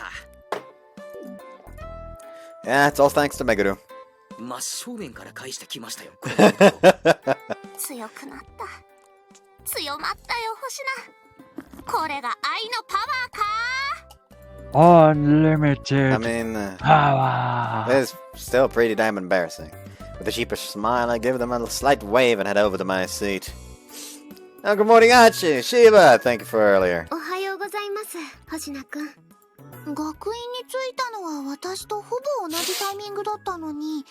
Yeah, it's all thanks to Meguru. 真正面から返してきましたよ。え強くなった。強まったよ星名。これが愛のパワーか。 Unlimited I mean, power! it's still pretty damn embarrassing. With a sheepish smile, I give them a slight wave and head over to my seat. Oh, good morning, Archie! Shiba! Thank you for earlier. おはようございます、星名くん。学院に着いたのは私とほぼ同じタイミングだったのに、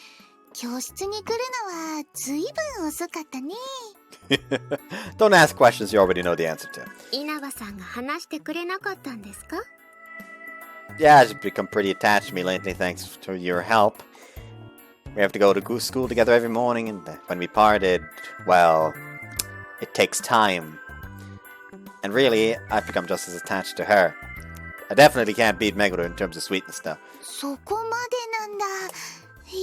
教室に来るのはずいぶん遅かったね。Don't ask questions you already know the answer to. 稲葉さんが話してくれなかったんですか？ Yeah, you've become pretty attached to me lately thanks to your help. We have to go to school together every morning, and when we parted, well, it takes time. And really, I've become just as attached to her. I definitely can't beat Meguru in terms of sweetness, though. そこまでなんだ。へえ。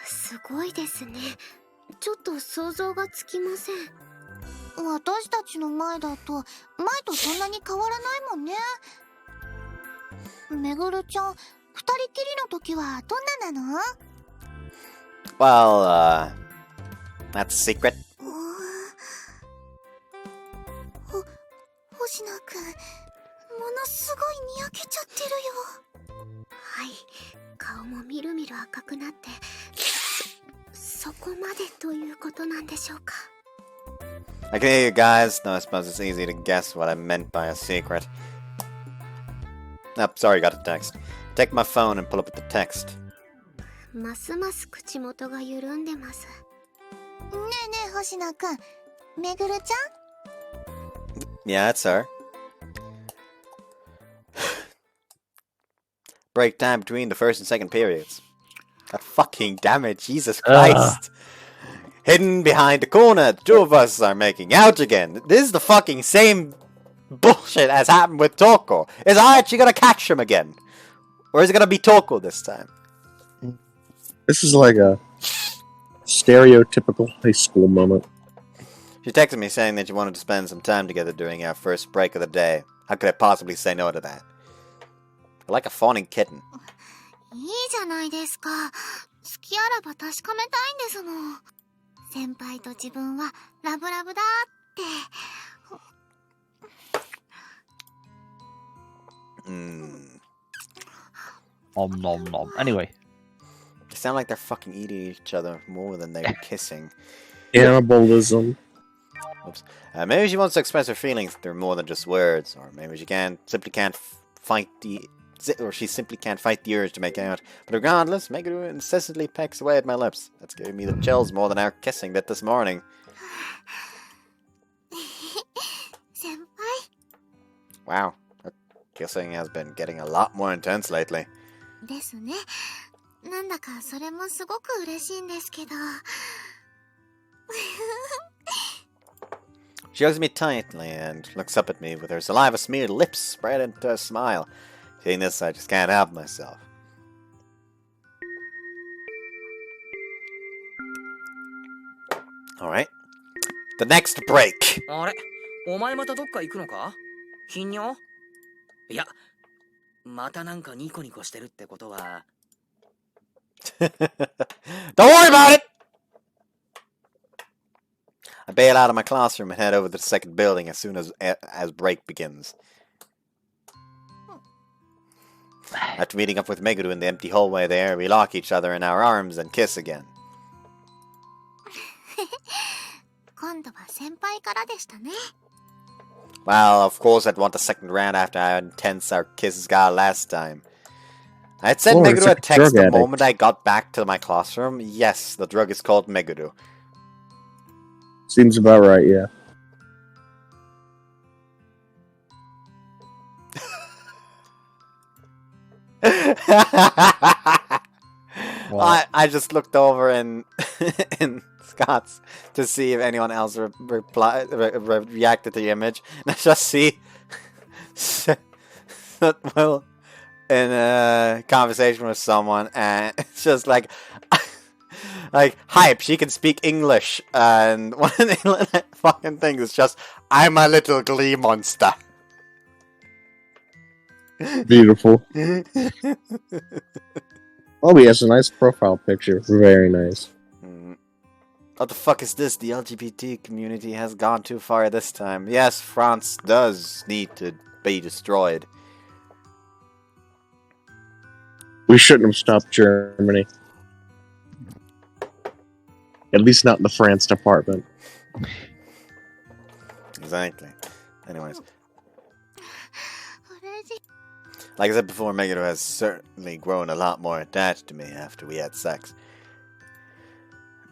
すごいですね。ちょっと想像がつきません。私たちの前だと、前とそんなに変わらないもんね。めぐるちゃん、二人きりの時はどんななの？ Well, that's a secret. 星野くん、ものすごいにやけちゃってるよ。はい、顔もみるみる赤くなって、そこまでということなんでしょうか。 I can hear you guys, though I suppose it's easy to guess what I meant by a secret. Oh, sorry, got a text. Take my phone and pull up the text. ますます口元が緩んでます。ねえねえ星野くん、めぐるちゃん？ Yeah, it's her. Break time between the first and second periods. God fucking damn it, Jesus Christ. Hidden behind the corner, the two of us are making out again. This is the fucking same bullshit as happened with Toko. Is Archie gonna catch him again? Or is it gonna be Toko this time? This is like a stereotypical high school moment. She texted me saying that she wanted to spend some time together during our first break of the day. How could I possibly say no to that? Like a fawning kitten. いいじゃないですか。好きあらば確かめたいんですもん。先輩と自分はラブラブだって。Nom nom nom. Anyway. They sound like they're fucking eating each other more than they're kissing. Cannibalism. Oops. Maybe she wants to express her feelings through more than just words, or maybe she simply can't fight the urge to make out. But regardless, Meguru incessantly pecks away at my lips. That's giving me the chills more than our kissing bit this morning. 先輩 Wow, our kissing has been getting a lot more intense lately. ですね。なんだかそれもすごく嬉しいんですけど。She hugs me tightly and looks up at me with her saliva-smeared lips spread into a smile. Seeing this, I just can't help myself. Alright. The next break! あれお前またどっか行くのか頻尿いや、またなんかニコニコしてるってことは。Don't worry about it! I bail out of my classroom and head over to the second building as soon as break begins. After meeting up with Meguru in the empty hallway there, we lock each other in our arms and kiss again. 今度は先輩からでしたね。 Well, of course I'd want a second round after how intense our kisses got last time. I had sent Or Meguru a it's a text drug the addict. moment I got back to my classroom. Yes, the drug is called Meguru. Seems about right, yeah. I just looked over in Scott's to see if anyone else reacted to the image, and I just see Will in a conversation with someone, and it's just like hype. She can speak English, and one of the fucking things is just I'm a little glee monster. Beautiful. Oh, he has a nice profile picture. Very nice. What the fuck is this? The LGBT community has gone too far this time. Yes, France does need to be destroyed. We shouldn't have stopped Germany. At least not in the France department. Exactly. Anyways. Like I said before, Meguru has certainly grown a lot more attached to me after we had sex.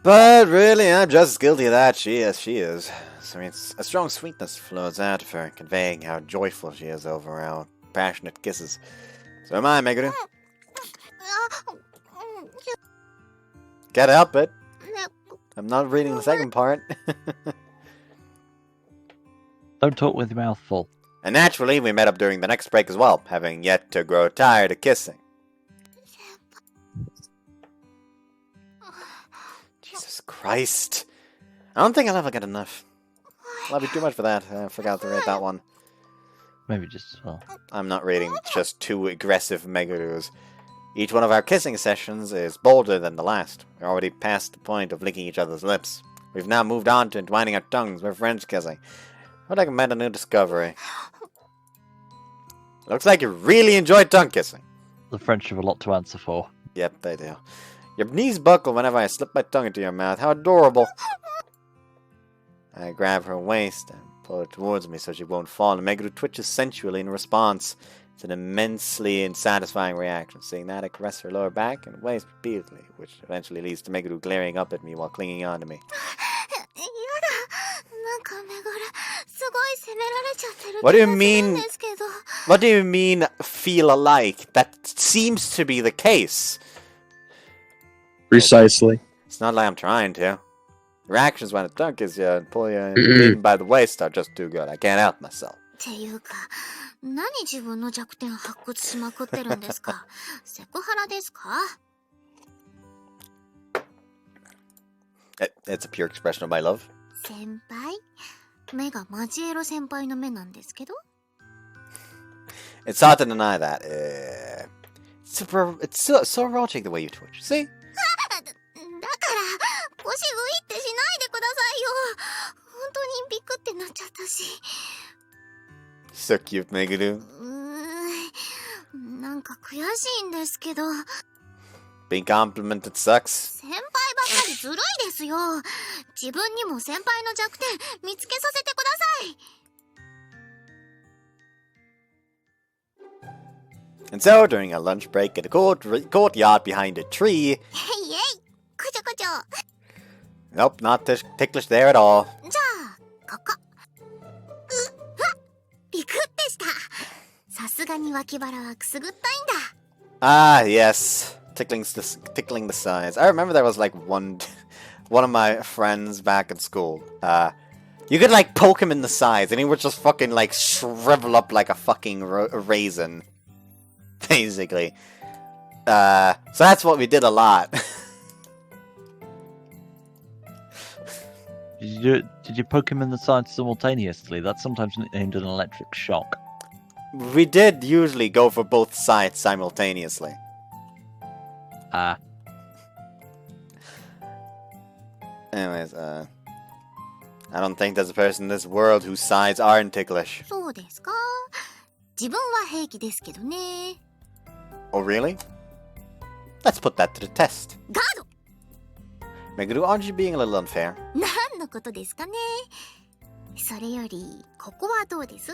But really, I'm just as guilty of that as she is. So a strong sweetness flows out of her, conveying how joyful she is over our passionate kisses. So am I, Meguru. Can't help it. I'm not reading the second part. Don't talk with your mouth full. And naturally, we met up during the next break as well, having yet to grow tired of kissing. Jesus Christ. I don't think I'll ever get enough. That'll be too much for that. I forgot to read that one. Maybe just as well. I'm not reading just two aggressive Megurus. Each one of our kissing sessions is bolder than the last. We're already past the point of licking each other's lips. We've now moved on to entwining our tongues. We're French kissing. I would recommend a new discovery. Looks like you really enjoyed tongue kissing. The French have a lot to answer for. Yep, they do. Your knees buckle whenever I slip my tongue into your mouth. How adorable. I grab her waist and pull her towards me so she won't fall, and Meguru twitches sensually in response. It's an immensely satisfying reaction. Seeing that, I caress her lower back and waist repeatedly, which eventually leads to Meguru glaring up at me while clinging on to me. What do you mean? What do you mean, feel alike? That seems to be the case. Precisely. It's not like I'm trying to. Your actions when a tongue kiss you and pull you in by the waist are just too good. I can't help myself. っていうか、何自分の弱点発掘しまくってるんですか？セクハラですか？ It's a pure expression of my love. 先輩？目がマジエロ先輩の目なんですけど？ It's hard to deny that. It's so erotic the way you twitch. See? だから腰グイってしないでくださいよ。本当にビクってなっちゃったし。So cute, Meguru. なんか悔しいんですけど。 Being complimented sucks. 先輩ばかりずるいですよ。自分にも先輩の弱点見つけさせてください。 And so, during a lunch break in a courtyard behind a tree... イエイこちょこちょ Nope, not ticklish there at all. じゃあ、ここ。ビクってした。さすがに脇腹はくすぐったいんだ。 Ah, yes. Tickling the sides. I remember there was like one one of my friends back at school. You could like poke him in the sides, and he would just fucking like shrivel up like a fucking raisin, basically. So that's what we did a lot. Did you poke him in the side simultaneously? That's sometimes named an electric shock. We did usually go for both sides simultaneously. Ah. Anyways, I don't think there's a person in this world whose sides aren't ticklish. そうですか。自分は平気ですけどね。 Oh, really? Let's put that to the test. ガード Meguru, aren't you being a little unfair? 何のことですかね。それより、ここはどうです？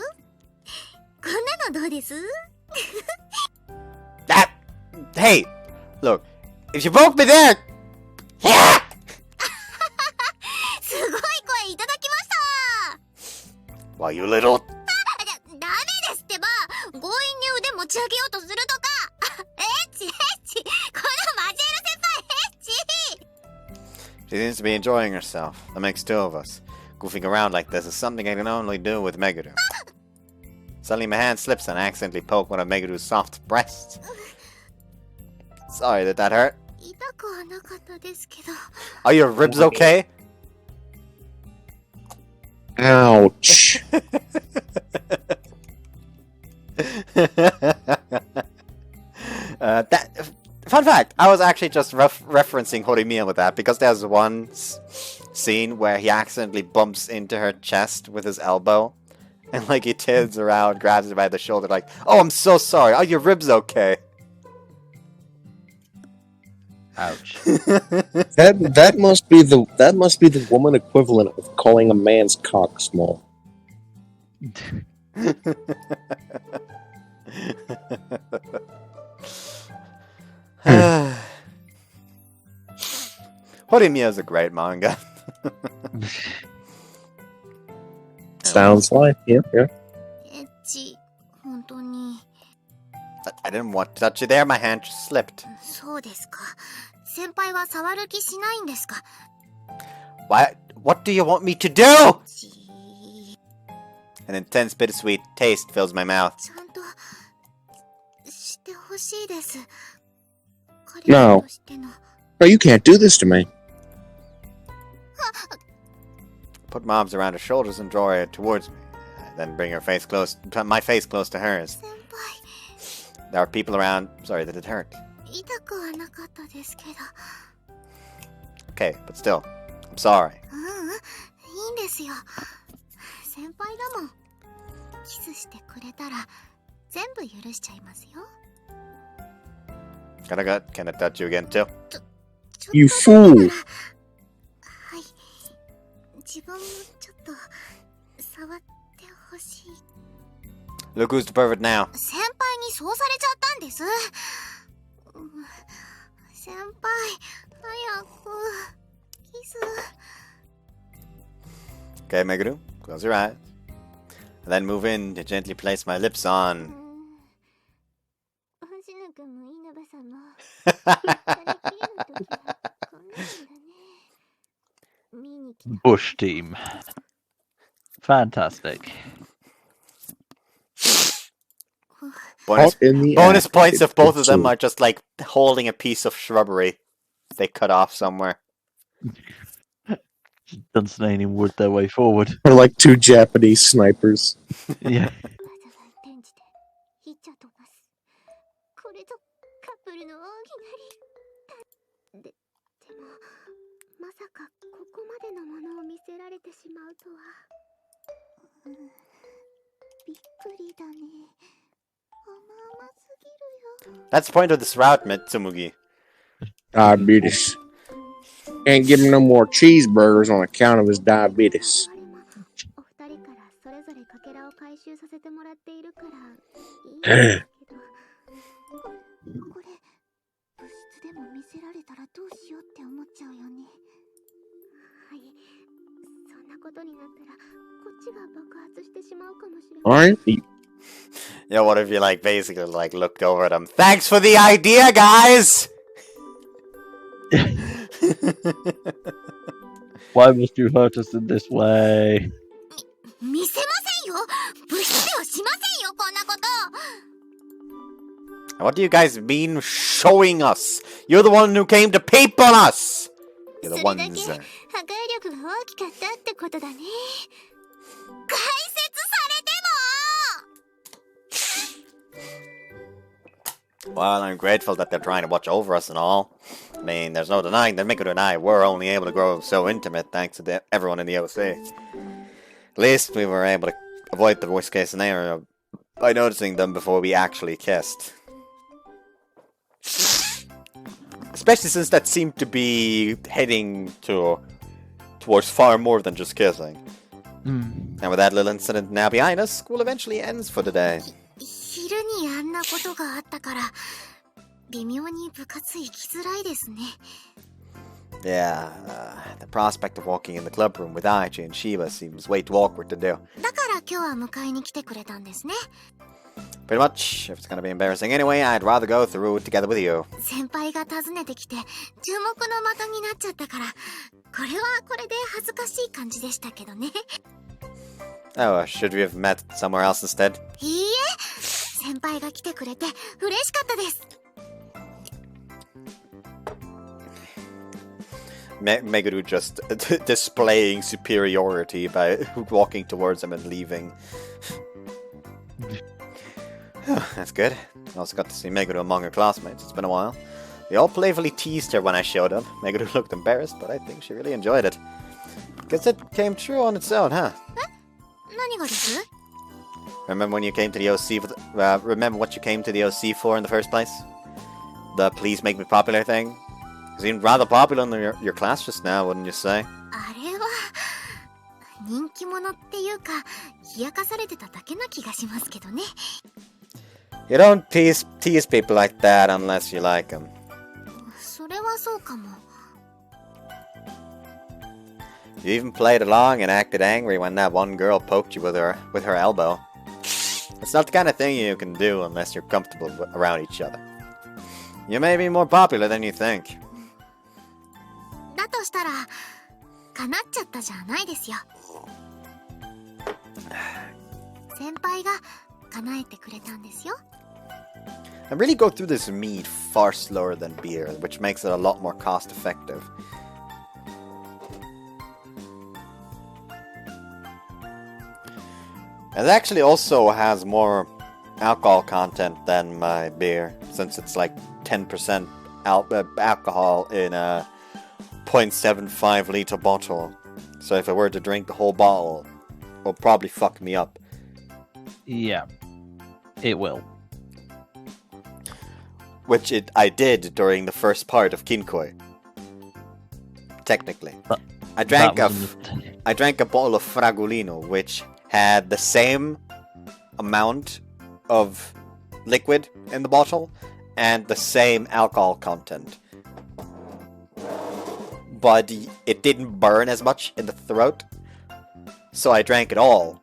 こんなのどうです？ Ah! Hey! Look, if you poke me there... Yeah! すごい声いただきました。 Well, you little... ダメですってば。強引に腕持ち上げようとするとか。エッチエッチ。このマジェル先輩エッチ。 She seems to be enjoying herself. That makes two of us. Goofing around like this is something I can only do with Meguru. Suddenly my hand slips and I accidentally poke one of Meguru's soft breasts. Sorry, did that hurt? 痛くはなかったですけど。 Are your ribs okay? Ouch. Fun fact, I was actually just referencing Horimiya with that because there's one scene where he accidentally bumps into her chest with his elbow and like he turns around, grabs her by the shoulder like, "Oh, I'm so sorry. Are your ribs okay?" Ouch. That must be the woman equivalent of calling a man's cock small. Horimiya is a great manga. Sounds like, yeah. エッチ、本当に。 I didn't want to touch you there. My hand just slipped. そうですか。先輩は触る気しないんですか。 What do you want me to do? ち An intense bittersweet taste fills my mouth. ちゃんとしてほしいです。 No. 彼としての No, you can't do this to me. Put my arms around her shoulders and draw her towards me. Then bring my face close to hers. 先輩 There are people around. Sorry that it hurt. 痛くはなかったですけど。 Okay, but still, I'm sorry. いいんですよ。先輩だもん。キスしてくれたら全部許しちゃいますよ。 Can I touch you again too? ちょっ You とだ fool. からはい。自分もちょっと触ってほしい。 Look who's the pervert now. 先輩にそうされちゃったんです。先輩、早くキス。 Okay, Meguru, close your eyes. And then move in to gently place my lips on. 星野くんも稲葉さんも二人きりの時はこんなんだね。見に来た。 Bush team. Fantastic. Bonus, Up in the bonus act. points if both of them It's are just like holding a piece of shrubbery they cut off somewhere. Dunstone would their way forward. Or like two Japanese snipers. Yeah. わざわざ転じてヒッチャ飛ばす。これぞカップルの大きなり。でもまさかここまでのものを見せられてしまうとは。びっくりだね。甘すぎるよ。 That's the point of this route, Mitsumugi. Diabetes. Can't give him no more cheeseburgers on account of his diabetes. お二人からそれぞれかけらを回収させてもらっているからいいんですけどこれ部室でも見せられたらどうしようって思っちゃうよね。はいそんなことになったらこっちが爆発してしまうかもしれない。 Alright? Yeah, what if you like basically like looked over at them? Thanks for the idea, guys! Why must you hurt us in this way? 見せませんよ。物質ではしませんよ、こんなこと。 What do you guys mean showing us? You're the one who came to peep on us! You're the それだけ ones. 破壊力が大きかったってことだね。解説されても。 Well, I'm grateful that they're trying to watch over us and all. I mean, there's no denying that Meguru and I were only able to grow so intimate thanks to everyone in the OC. At least we were able to avoid the worst case scenario by noticing them before we actually kissed. Especially since that seemed to be heading towards far more than just kissing. And with that little incident now behind us, school eventually ends for the day. 昼にあんなことがあったから、微妙に部活行きづらいですね。 Yeah, the prospect of walking in the club room with Aichi and Shiva seems way too awkward to do. だから今日は迎えに来てくれたんですね。 Pretty much, if it's gonna be embarrassing anyway, I'd rather go through it together with you. 先輩が訪ねてきて注目の的になっちゃったから、これはこれで恥ずかしい感じでしたけどね。 Oh, should we have met somewhere else instead? いいえ、先輩が来てくれて嬉しかったです。 Meguru just displaying superiority by walking towards him and leaving. That's good. I also got to see Meguru among her classmates. It's been a while. They all playfully teased her when I showed up. Meguru looked embarrassed, but I think she really enjoyed it. Guess it came true on its own, huh? 何がです？ Remember when you came to the OC for remember what you came to the OC for in the first place? The please make me popular thing? You seemed rather popular in your class just now, wouldn't you say? あれは人気者っていうか冷やかされてただけな気がしますけどね。 You don't tease people like that unless you like them. それはそうかも。 You even played along and acted angry when that one girl poked you with her elbow. It's not the kind of thing you can do unless you're comfortable around each other. You may be more popular than you think. だとしたら叶っちゃったじゃないですよ。先輩が叶えてくれたんですよ。 I really go through this mead far slower than beer, which makes it a lot more cost effective. It actually also has more alcohol content than my beer, since it's like 10% alcohol in a 0.75 liter bottle. So if I were to drink the whole bottle, it will probably fuck me up. Yeah, it will. Which I did during the first part of Kinkoi. Technically. But I drank that a was a mistake. I drank a bottle of Fragolino, which had the same amount of liquid in the bottle and the same alcohol content. But it didn't burn as much in the throat, so I drank it all.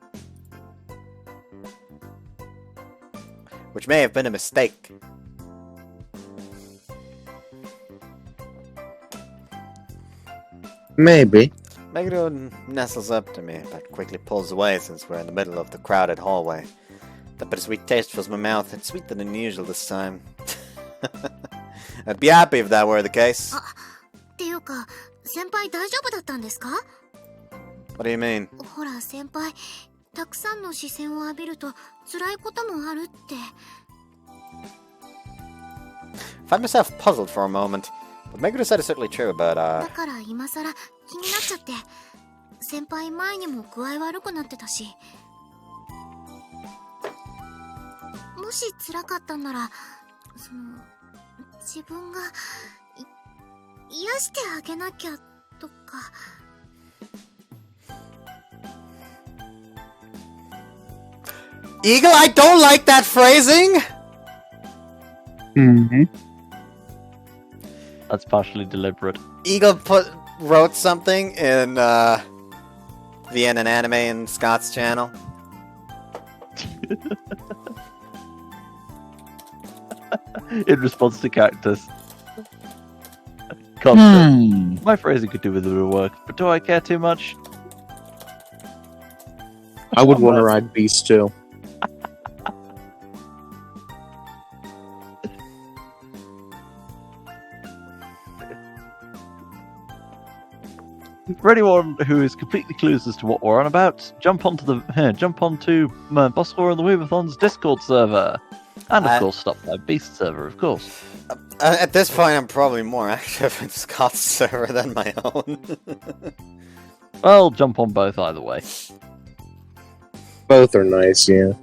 Which may have been a mistake. Maybe. Meguru nestles up to me, but quickly pulls away since we're in the middle of the crowded hallway. The bittersweet taste fills my mouth. It's sweeter than usual this time. I'd be happy if that were the case. っていうか、先輩大丈夫だったんですか？ What do you mean? ほら先輩、たくさんの視線を浴びると辛いこともあるって。 I find myself puzzled for a moment. What Meguru said is certainly true, but だから今さら気になっちゃって。先輩前にも具合悪くなってたし。もし辛かったんなら、自分が癒してあげなきゃとか。Eagle, I don't like that phrasing! Mm-hmm. That's partially deliberate. Eagle wrote something in Vienna Anime in Scott's channel. In response to Cactus Constant. My phrasing could do with a bit of work, but do I care too much? I would want to ride Beast too. For anyone who is completely clueless as to what we're on about, jump onto Boskor and the Weaverthon's Discord server, and of course stop by Beast server, of course. At this point, I'm probably more active in Scott's server than my own. Well, jump on both either way. Both are nice, yeah.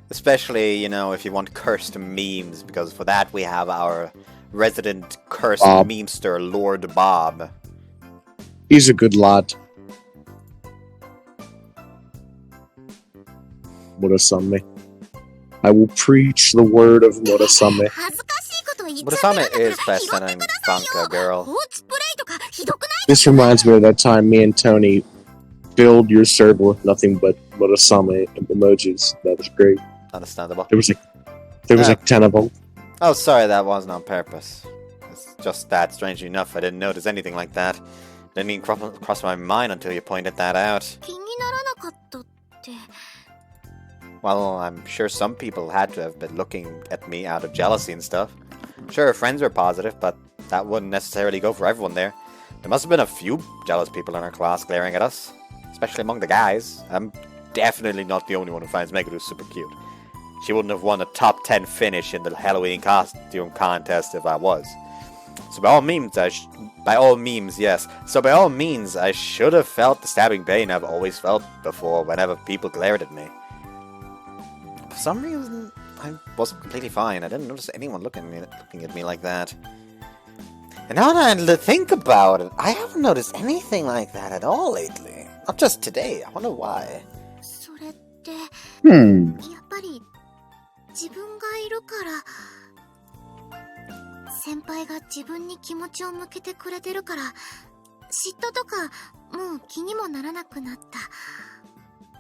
Especially, you know, if you want cursed memes, because for that we have our resident cursed Bob. memester, Lord Bob. He's a good lad. Murasame. I will preach the word of Murasame. 恥ずかしいこと言っちゃって Murasame るん is だから best 拾って selling ください Funka よ girl. 放置プレイとかひどくない This reminds me of that time me and Tony filled your server with nothing but Murasame emojis. That was great. Understandable. There was like 10 of them. Oh, sorry, that wasn't on purpose. It's just that, strangely enough, I didn't notice anything like that. Didn't even cross my mind until you pointed that out. 気にならなかったって Well, I'm sure some people had to have been looking at me out of jealousy and stuff. Sure, friends were positive, but that wouldn't necessarily go for everyone there. There must have been a few jealous people in our class glaring at us, especially among the guys. I'm definitely not the only one who finds Meguru super cute. She wouldn't have won a top 10 finish in the Halloween costume contest if I was. So by all means, yes. So by all means, I should have felt the stabbing pain I've always felt before whenever people glared at me. For some reason, I wasn't completely fine. I didn't notice anyone looking at me like that. And now that I think about it, I haven't noticed anything like that at all lately. Not just today. I wonder why. それって Hmm. やっぱり自分がいるから先輩が自分に気持ちを向けてくれてるから嫉妬とかもう気にもならなくなった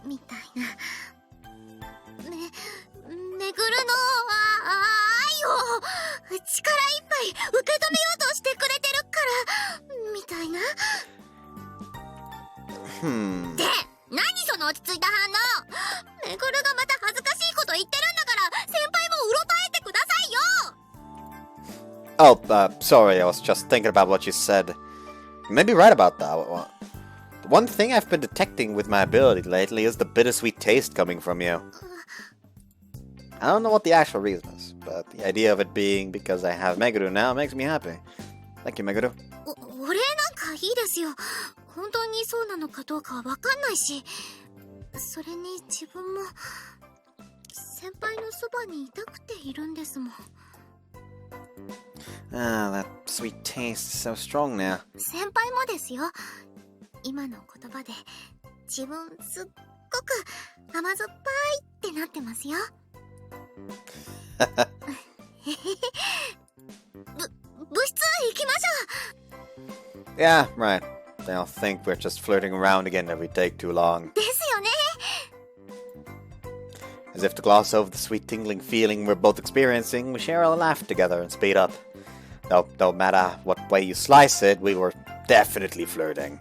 みたいなめぐるの愛を力いっぱい受け止めようとしてくれてるからみたいな Hmm. で何その落ち着いた反応めぐるがまた恥ずかしいこと言ってるんだから先輩もうろたえてくださいよ Oh, sorry, I was just thinking about what you said. You may be right about that. The one thing I've been detecting with my ability lately is the bittersweet taste coming from you. I don't know what the actual reason is, but the idea of it being because I have Meguru now makes me happy. Thank you, Meguru. お礼なんかいいですよ本当にそうなのかどうかはわかんないしそれに自分も先輩のそばにいたくているんですもん Ah, that sweet taste is so strong now. 先輩もですよ今の言葉で自分すっごく甘酸っぱいってなってますよ部室行きましょう Yeah, right. They'll think we're just flirting around again if we take too long. ですよね As if to gloss over the sweet tingling feeling we're both experiencing, we share a laugh together and speed up. Though, no matter what way you slice it, we were definitely flirting.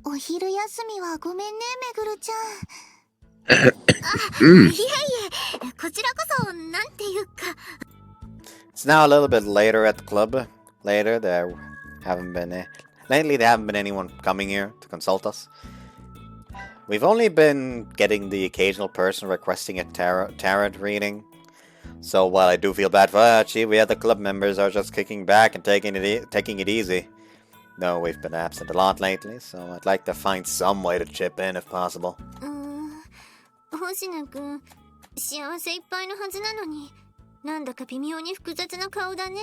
お昼休みはごめんねめぐるちゃんいえいえこちらこそなんていうか It's now a little bit later at the club. Lately, there haven't been anyone coming here to consult us. We've only been getting the occasional person requesting a tarot reading. So while I do feel bad for Archie, we other club members are just kicking back and taking it easy. No, we've been absent a lot lately, so I'd like to find some way to chip in if possible. 星野くん幸せいっぱいのはずなのになんだか微妙に複雑な顔だね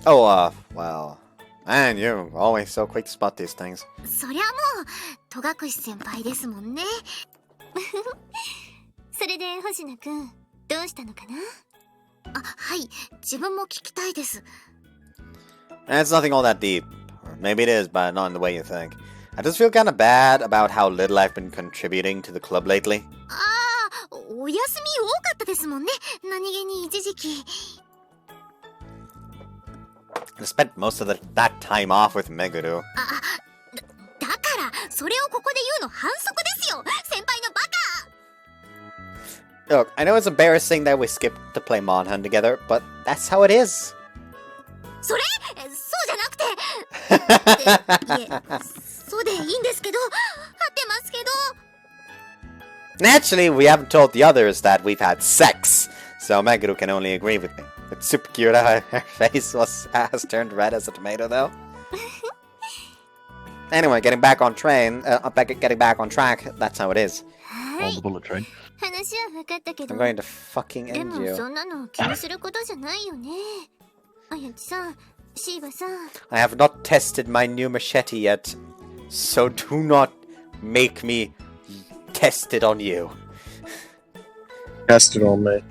Oh, well, man, you're always so quick to spot these things. そりゃもう戸隠先輩ですもんねそれで星野くんどうしたのかなあ、はい自分も聞きたいです And it's nothing all that deep. Or maybe it is, but not in the way you think. I just feel kind of bad about how little I've been contributing to the club lately. ああお休み多かったですもんね。何気に一時期。I spent most of that time off with Meguru. だから、それをここで言うの反則ですよ。先輩のバカ。 Look, I know it's embarrassing that we skipped to play Monhan together, but that's how it is. それそうじゃなくて。いえ、そうでいいんですけど、合ってますけど。Naturally, we haven't told the others that we've had sex, so Meguru can only agree with me. It's super cute how her face has turned red as a tomato, though. Anyway, getting back on track, that's how it is. は On い the。bullet train. 話は分かったけど。 I'm going to fucking で end も you. そんなの気にすることじゃないよね。あやちさん、シーバさん。 I have not tested my new machete yet, so do not make me test it on you. Cast it on me.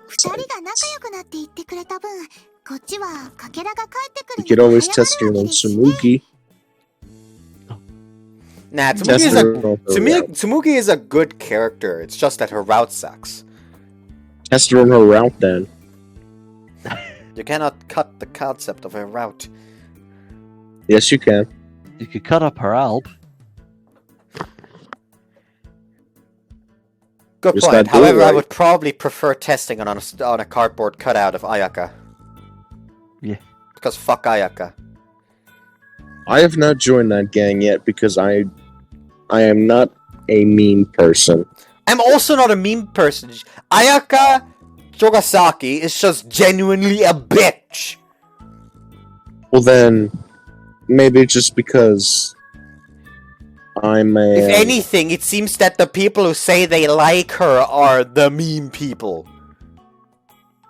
二人が仲良くなって言ってくれた分、こっちはかけらが帰ってく You る could のが always 早 test ま your るわ own けですね。 Samugi. Nah, Test your own route. Tsumugi is a good character, it's just that her route sucks. Test her on her route then. You cannot cut the concept of her route. Yes, you can. You could cut up her alb. Good Just point. gotta do it However, I right. would probably prefer testing it on a cardboard cutout of Ayaka. Yeah. Because fuck Ayaka. I have not joined that gang yet because I am not a mean person. I'm also not a meme person. Ayaka Jogasaki is just genuinely a bitch. Well then, maybe just because I'm a... If anything, it seems that the people who say they like her are the meme people.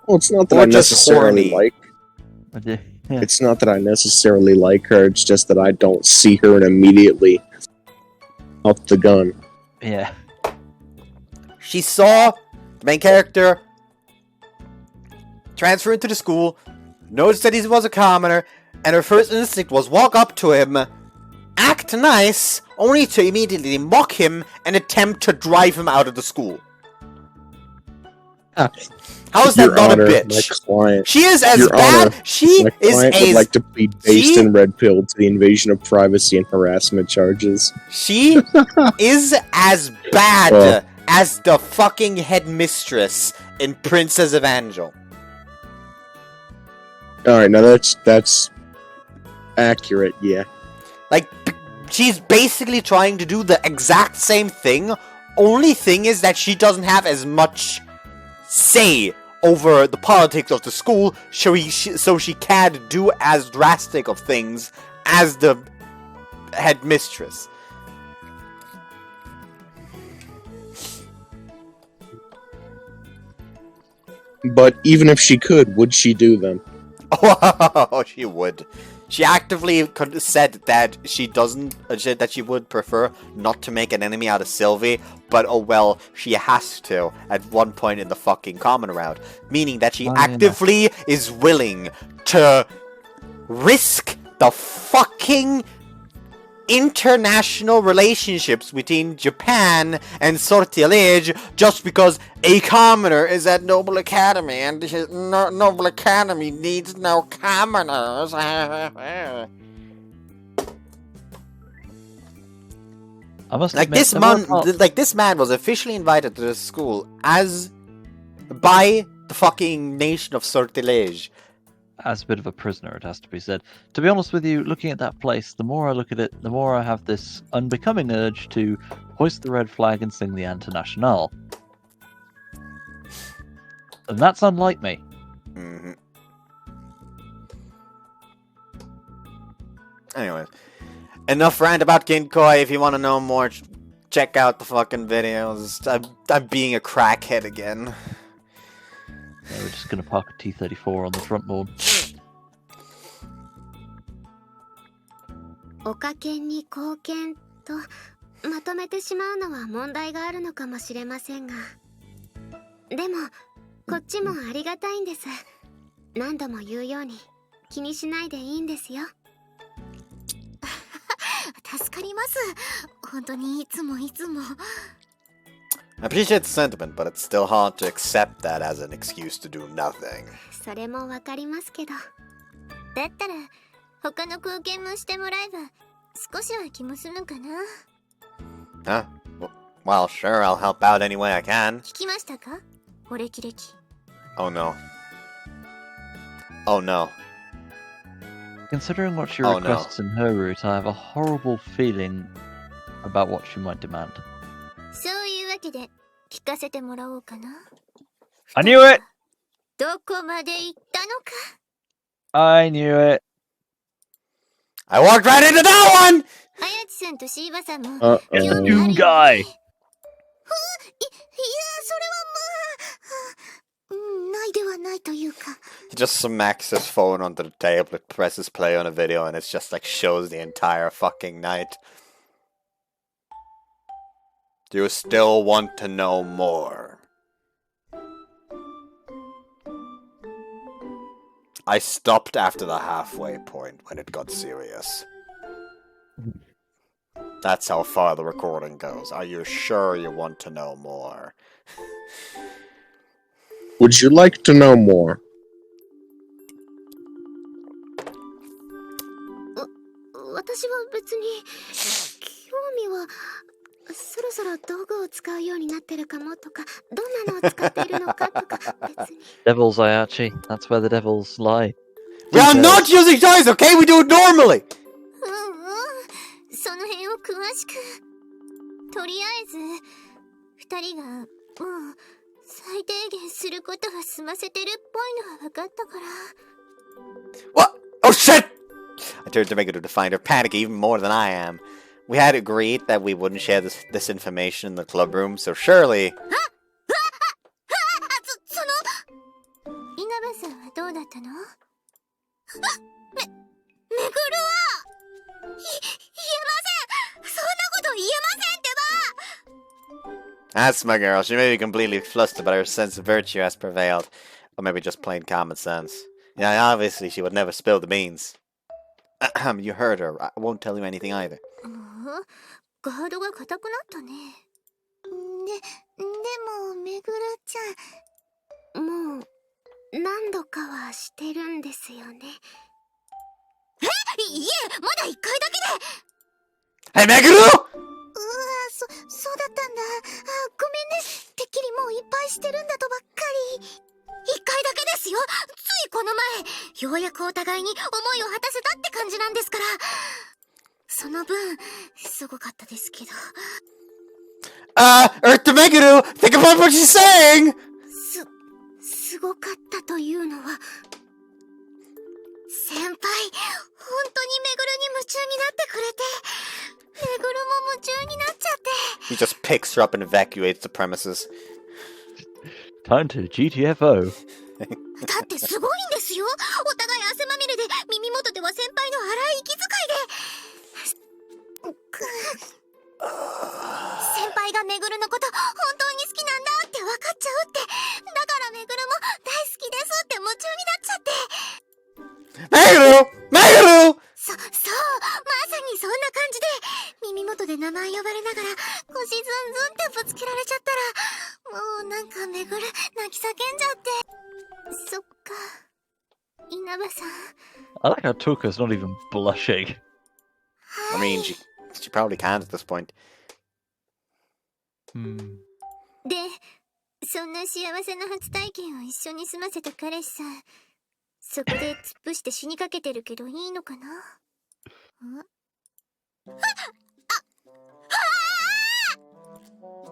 Well, it's not that Or I just necessarily horny. like... But yeah. Yeah. It's not that I necessarily like her, it's just that I don't see her and immediately up the gun. Yeah. She saw the main character transfer into the school, noticed that he was a commoner, and her first instinct was walk up to him, act nice, only to immediately mock him and attempt to drive him out of the school. How is that Your not Honor, a my bitch? client, She is as Your bad. Honor, She my is client would as like to plead based she- and red pill to the invasion of privacy and harassment charges. she is as bad Well. as the fucking headmistress in Princess Evangel. Alright, now that's accurate, yeah. Like, she's basically trying to do the exact same thing. Only thing is that she doesn't have as much say over the politics of the school, so she can't do as drastic of things as the headmistress. But even if she could, would she do them? Oh, she would. She actively said that she doesn't, that she would prefer not to make an enemy out of Sylvie, but oh well, she has to at one point in the fucking common route. Meaning that she actively is willing to risk the fucking international relationships between Japan and Sortilege just because a commoner is at Noble Academy and his Noble Academy needs no commoners. I must Like admit, this there were man, parts- like this man was officially invited to the school by the fucking nation of Sortilege. as a bit of a prisoner, it has to be said. To be honest with you, looking at that place, the more I look at it, the more I have this unbecoming urge to hoist the red flag and sing the Internationale. And that's unlike me. Mm-hmm. Anyways, enough rant about Kinkoi. If you want to know more, check out the fucking videos. I'm being a crackhead again. Yeah, we're just going to park a T-34 on the front lawn. おかけに貢献とまとめてしまうのは問題があるのかもしれませんが、でもこっちもありがたいんです。何度も言うように気にしないでいいんですよ。かります。本当にいつもいつも。I appreciate the sentiment, but it's still hard to accept that as an excuse to do nothing. それもわかりますけど。だったら、他の貢献もしてもらえば、少しは気も済むかな。Huh? Well, sure, I'll help out any way I can. 聞きましたか？お歴々。Oh no. Oh no. Considering what she Oh, no. requests in her route, I have a horrible feeling about what she might demand. そういうわけで、聞かせてもらおうかな。 I knew it! どこまで行ったのか。 I knew it! I walked right into that one! あやちさんとシーバさんも、 Uh-oh. 興味あるよね。 Doom guy! いや、それはまあ、ないではないというか。 He just smacks his phone onto the table, it presses play on a video, and it's just like shows the entire fucking night. Do you still want to know more? I stopped after the halfway point when it got serious. That's how far the recording goes. Are you sure you want to know more? Would you like to know more? 私は別に興味はそろそろ道具を使うようになってるかもとか、どんなのを使っているのかとか別に。 Devil's Ayachi. That's where the devils lie. We are not using toys, okay? We do it normally! その辺を詳しく。とりあえず二人がもう最低限することは済ませてるっぽいのは分かったから。 What? Oh shit! I turned to Meguru to find her panicking even more than I am. We had agreed that we wouldn't share this information in the club room, so surely... その稲葉さんはどうだったの？めぐるは言えません。そんなこと言えませんってば。 That's my girl. She may be completely flustered, but her sense of virtue has prevailed. Or maybe just plain common sense. Yeah, obviously she would never spill the beans. You heard her. I won't tell you anything either. ガードが硬くなったね。でもめぐるちゃん、もう何度かはしてるんですよね。いえ、まだ1回だけで。 Hey, Meguru! そうだったんだ。ごめんね。てっきりもういっぱいしてるんだとばっかり。1回だけですよ。ついこの前、ようやくお互いに思いを果たせたって感じなんですから。その分、すごかったですけど。Earth to Meguru! Think about what she's saying! すごかったというのは、先輩、本当にめぐるに夢中になってくれて、めぐるも夢中になっちゃって。 He just picks her up and evacuates the premises. Time to GTFO. だってすごいんですよ。お互い汗まみれで、耳元では先輩の荒い息遣いで。先輩がめぐるのこと本当に好きなんだって分かっちゃうって。だからめぐるも大好きですって夢中になっちゃって。 Meguru! Meguru! そう、まさにそんな感じで、耳元で名前呼ばれながら腰ズンズンってぶつけられちゃったら、もうなんかめぐる泣き叫んじゃって。そっか、稲葉さん。 I like how Tuka's not even blushing. I mean, she probably can't at this point. で、そんな幸せな初体験を一緒に済ませた彼氏さん、そこで突っ伏して死にかけてるけどいいのかな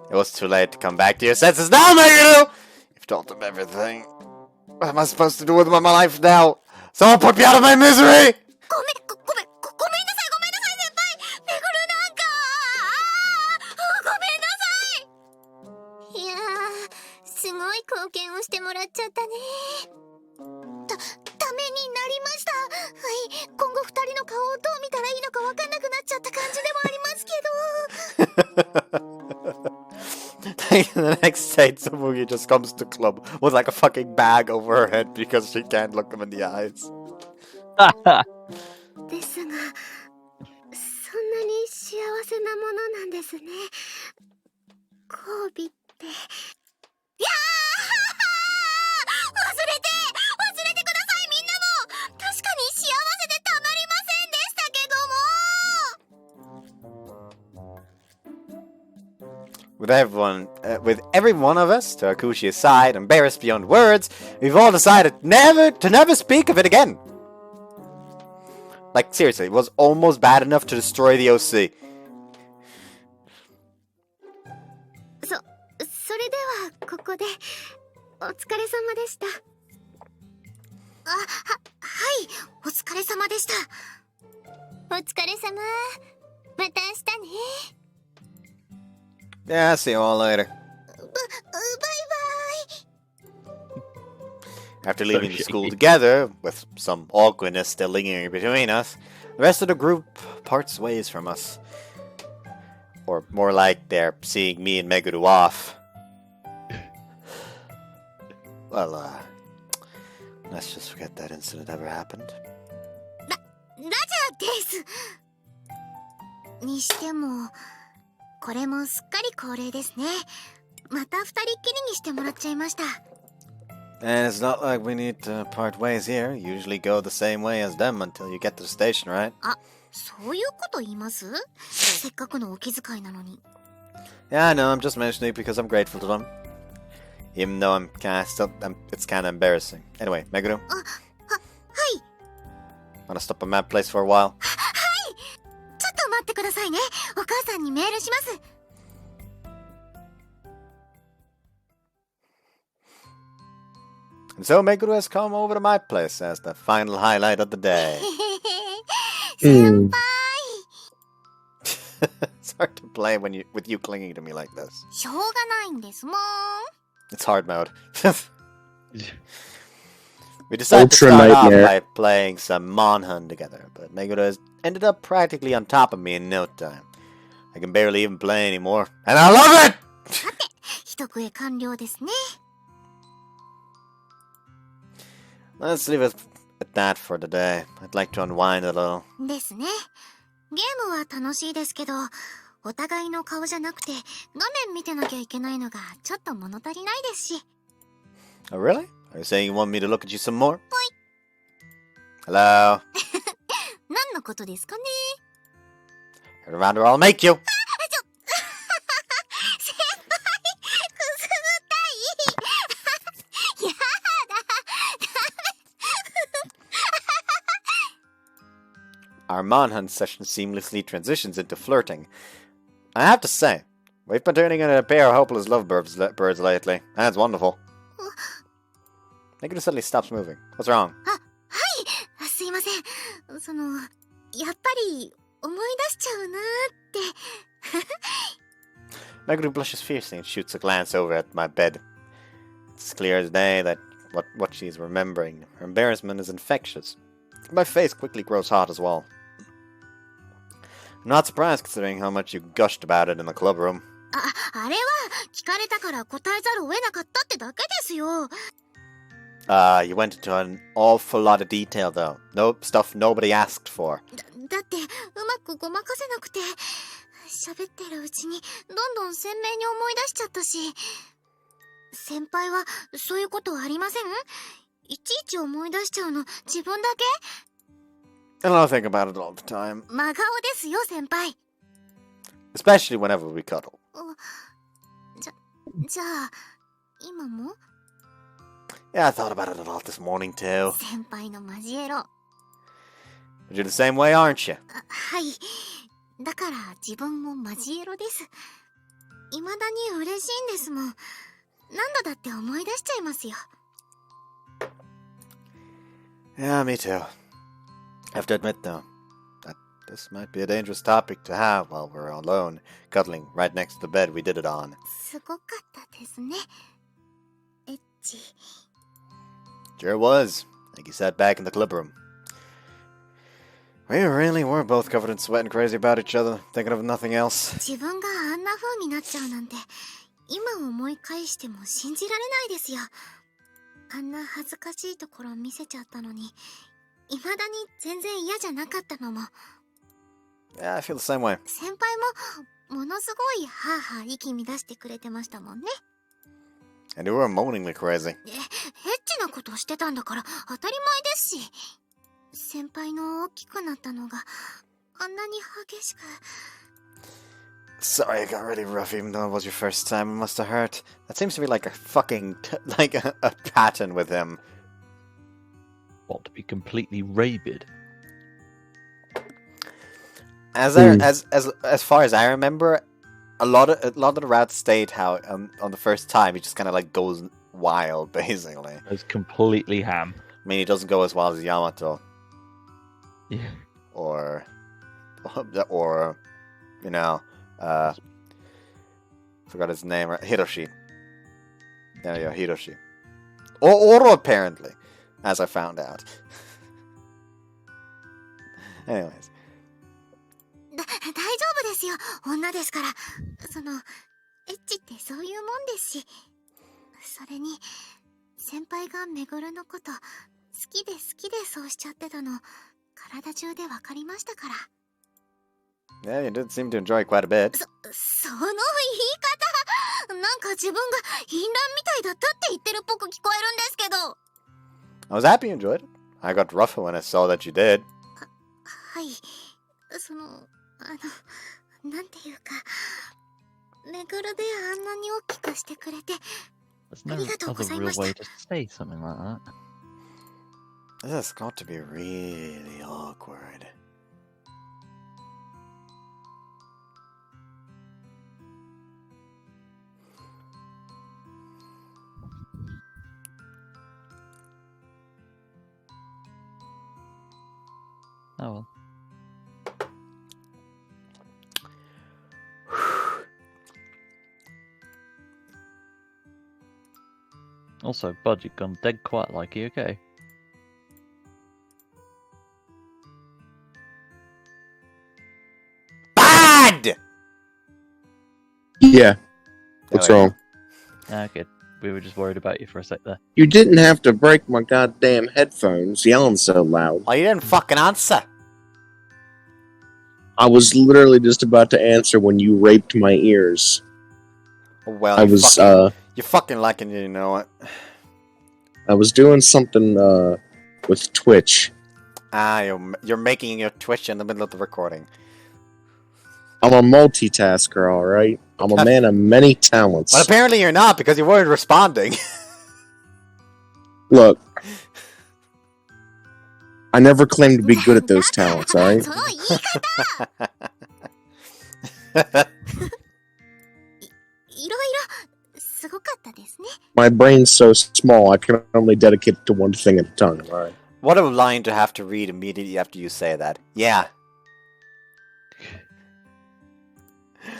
？It was too late to come back to your senses now, Meguru! You've told them everything. What am I supposed to do with my life now? Someone put me out of my misery! ごめんなさい先輩。めぐるなんか、ごめんなさい。いやー、すごい貢献をしてもらっちゃったね。ためになりました。はい、今後二人の顔をどう見たらいいのか分かんなくなっちゃった感じでもありますけど。The next day, Tsubugi just comes to club with like a fucking bag over her head because she can't look them in the eyes. ですが、そんなに幸せなものなんですね。交尾って。いやー忘れてください、みんなも。確かに幸せでたまりませんでしたけども。 With every one of us, to Akushi's side, embarrassed beyond words, we've all decided to never speak of it again. Like, seriously, it was almost bad enough to destroy the OC. それではここでお疲れ様でした。はい、お疲れ様でした。お疲れ様。また明日ね。 Yeah, see you all later. バイバイ。 After leaving the school together, with some awkwardness still lingering between us, the rest of the group parts ways from us. Or more like they're seeing me and Meguru off. Well, let's just forget that incident ever happened. ラジャーです。にしても、これもすっかり恒例ですね。また二人っきりにしてもらっちゃいました。 And it's not like we need to part ways here. You usually go the same way as them until you get to the station, right? そういうこと言います？せっかくのお気遣いなのに。 Yeah, I know. I'm just mentioning it because I'm grateful to them. Even though it's kind of embarrassing. Anyway, Meguru. はい。 Wanna stop at my place for a while? ちょっと待ってくださいね。お母さんにメールします。 And so Meguru has come over to my place as the final highlight of the day. 先輩。 It's hard to play with you clinging to me like this. しょうがないんですもん。 It's hard mode. We decided to Ultra start off nightmare. by playing some Monhun together, but Meguro has ended up practically on top of me in no time. I can barely even play anymore, and I love it! 一食え完了ですね。 Let's leave it at that for today. I'd like to unwind a little. ですね。ゲームは楽しいですけど、お互いの顔じゃなくて画面見てなきゃいけないのがちょっと物足りないですし。 Oh, really? Are you saying you want me to look at you some more? Hello? 何のことですかね。 Turn around or I'll make you! 先輩、くすぐったい。やだ。 Our Monhunt session seamlessly transitions into flirting. I have to say, we've been turning into a pair of hopeless lovebirds lately, and it's wonderful. Meguro suddenly stops moving. What's wrong? はい、すいません。やっぱり思い出しちゃうなーって。 Meguro blushes fiercely and shoots a glance over at my bed. It's clear as day that what she's remembering. Her embarrassment is infectious. My face quickly grows hot as well. I'm not surprised considering how much you gushed about it in the club room. あれは聞かれたから答えざるを得なかったってだけですよ。 You went into an awful lot of detail though. Stuff nobody asked for. だってうまくごまかせなくて、喋ってるうちにどんどん鮮明に思い出しちゃったし。先輩はそういうことありません？いちいち思い出しちゃうの自分だけ？ I don't think about it all the time. 真顔ですよ、先輩。 Especially whenever we cuddle. じゃあ今も？ Yeah, I thought about it a lot this morning too. 先輩のマジエロ。 But you're the same way, aren't you? はい。だから自分もマジエロです。未だに嬉しいんですもん。何度だって思い出しちゃいますよ。 Yeah, me too. I have to admit though, that this might be a dangerous topic to have while we're alone, cuddling right next to the bed we did it on. すごかったですね。エッチ。 Sure was. Like you sat back in the club room. We really were both covered in sweat and crazy about each other, thinking of nothing else. 自分があんな風になっちゃうなんて、今思い返しても信じられないですよ。あんな恥ずかしいところ見せちゃったのに、未だに全然嫌じゃなかったのも。Yeah, I feel the same way. 先輩もものすごいハーハー息乱してくれてましたもんね。 And you were moaningly crazy. エッチなことしてたんだから当たり前ですし、先輩の大きくなったのがあんなに激しく。 Sorry, it got really rough even though it was your first time. It must have hurt. That seems to be like a fucking... like a pattern with him. What, to be completely rabid? As far as I remember, a lot of the routes state how on the first time he just kind of like goes wild, basically. It's completely ham. I mean, he doesn't go as wild as Yamato, Yeah. or you know, forgot his name. Hiroshi. There you go, Hiroshi. Or Oro, apparently, as I found out. Anyways. 大丈夫ですよ、女ですから。そのエッチってそういうもんですし、それに先輩がめぐるのこと好きでそうしちゃってたの体中でわかりましたから。 Yeah, you did seem to enjoy quite a bit. その言い方、なんか自分が淫乱みたいだったって言ってるっぽく聞こえるんですけど。 I was happy you enjoyed it. I got rougher when I saw that you did. はい、そのなんていうか、めぐるであんなに大きくしてくれて There's no ありがとうご other ざい real ました。 way to say something like that. This has got to be really awkward. Oh well. Also, Bud, you've gone dead quiet. Like, are you okay? Bad! Yeah. What's wrong? Ah, good. We were just worried about you for a sec there. You didn't have to break my goddamn headphones yelling so loud. Oh, you didn't fucking answer. I was literally just about to answer when you raped my ears. Oh, well, I was, you're fucking liking it, you know what? I was doing something, with Twitch. Ah, you're making your Twitch in the middle of the recording. I'm a multitasker, alright? I'm a man of many talents. But apparently you're not, because you weren't responding. Look. I never claimed to be good at those talents, alright? その言い方いろいろすごかったですね。 My brain's so small, I can only dedicate it to one thing at a time, alright? What a line to have to read immediately after you say that. Yeah.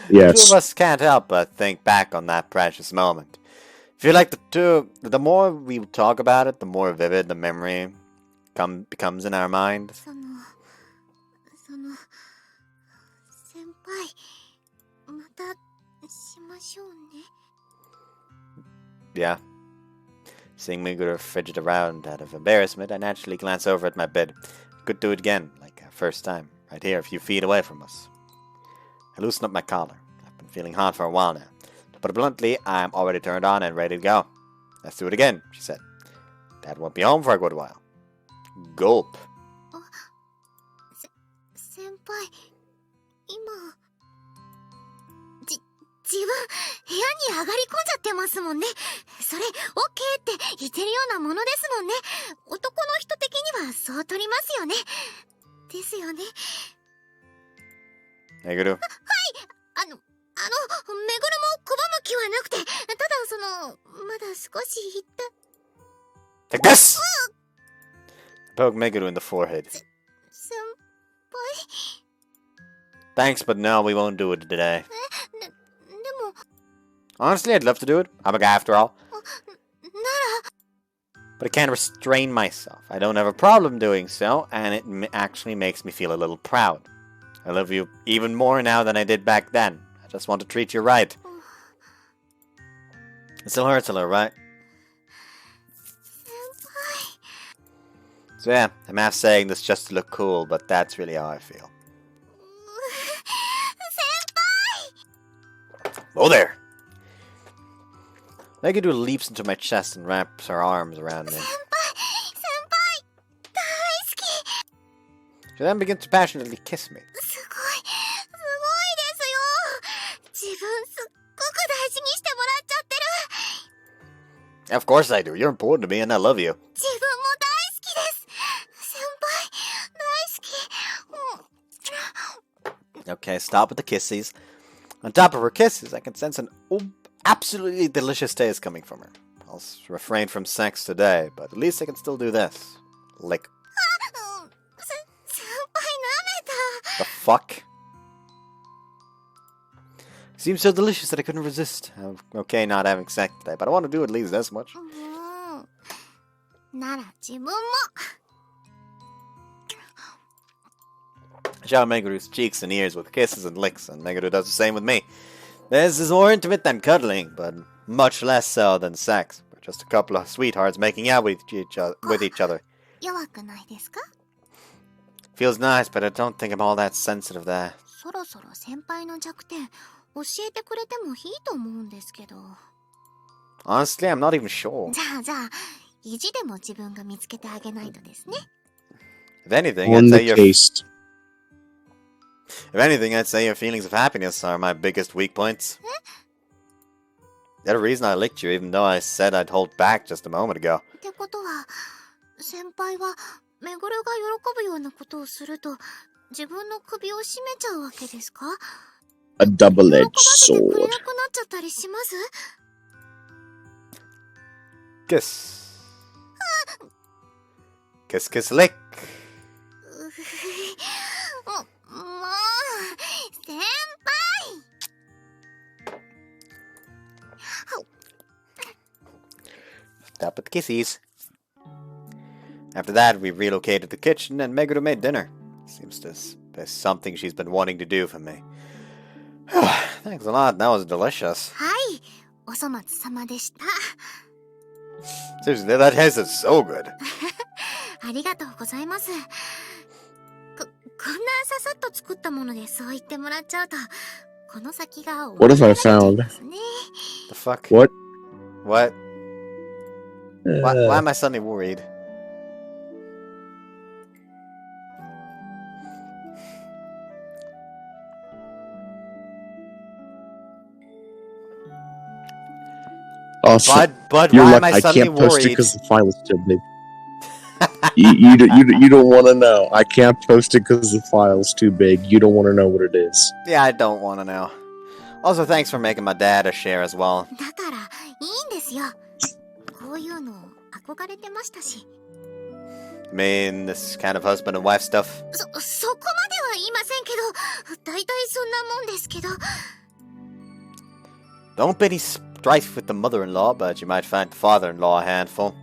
Yes. Two of us can't help but think back on that precious moment. Feel like the more we talk about it, the more vivid the memory becomes in our mind. その先輩またしましょうね。 Yeah. Seeing Meguru fidget around out of embarrassment, I naturally glance over at my bed. Could do it again, like our first time, right here, a few feet away from us. I loosen up my collar. I've been feeling hot for a while now. To put it bluntly, I'm already turned on and ready to go. Let's do it again, she said. Dad won't be home for a good while. Gulp. 先輩今自分部屋に上がり込んじゃってますもんね。それ OK って言ってるようなものですもんね。男の人的にはそう取りますよね。ですよね。 Meguru. めぐるも拒む気はなくて、ただそのまだ少し言った Take this! Poke Meguru in the forehead. 先輩 Thanks, but no, we won't do it today. でも Honestly, I'd love to do it. I'm a guy after all. なら But I can't restrain myself. I don't have a problem doing so, and it actually makes me feel a little proud. I love you even more now than I did back then. I just want to treat you right. It still hurts a little, right? 先輩 So yeah, I'm half saying this just to look cool, but that's really how I feel. Oh there! Meguru leaps into my chest and wraps her arms around me. 先輩大好き She then begins to passionately kiss me. すごいですよ自分すっごく大事にしてもらっちゃってる Of course I do. You're important to me and I love you. 自分も大好きです先輩大好き Okay, stop with the kisses. On top of her kisses, I can sense an absolutely delicious taste coming from her. I'll refrain from sex today, but at least I can still do this. Lick. 先輩舐めた The fuck? Seems so delicious that I couldn't resist. I'm okay not having sex today, but I want to do at least this much. なら自分も I shower Meguru's cheeks and ears with kisses and licks, and Meguru does the same with me. This is more intimate than cuddling, but much less so than sex. We're just a couple of sweethearts making out with each other. 弱くないですか Feels nice, but I don't think I'm all that sensitive there. そろそろ先輩の弱点教えてくれてもいいと思うんですけど Honestly, I'm not even sure. じゃあ意地でも自分が見つけてあげないとですね If anything, On I'd the say case. If anything, I'd say your feelings of happiness are my biggest weak points. You're the reason I licked you, even though I said I'd hold back just a moment ago. ってことは先輩はめぐるが喜ぶようなことをすると自分の首を絞めちゃうわけですか A 喜 double-edged ばせてくれ sword. なくなっちゃったりします Kiss. Kiss, kiss, lick. もう先輩 Stop with the kissies. After that, we relocated to the kitchen and Meguru made dinner. Seems there's something she's been wanting to do for me. Thanks a lot, that was delicious. はいお粗末様でした Seriously, that tasted so good. ありがとうございますこんなささっと作ったものでそう言ってもらっちゃうとこの先が What have I found? ですね The fuck? What? What? Why Uh, am I suddenly worried? also, Bud, you're why like, am I I suddenly can't post it worried? because the file is too big. you don't want to know. I can't post it because the file's too big. You don't want to know what it is. Yeah, I don't want to know. Also, thanks for making my dad a share as well. だからいいんですよこういうの憧れてましたし I mean, this kind of husband and wife stuff. そこまでは言いませんけどだいたいそんなもんですけど Don't be any strife with the mother-in-law, but you might find the father-in-law a handful.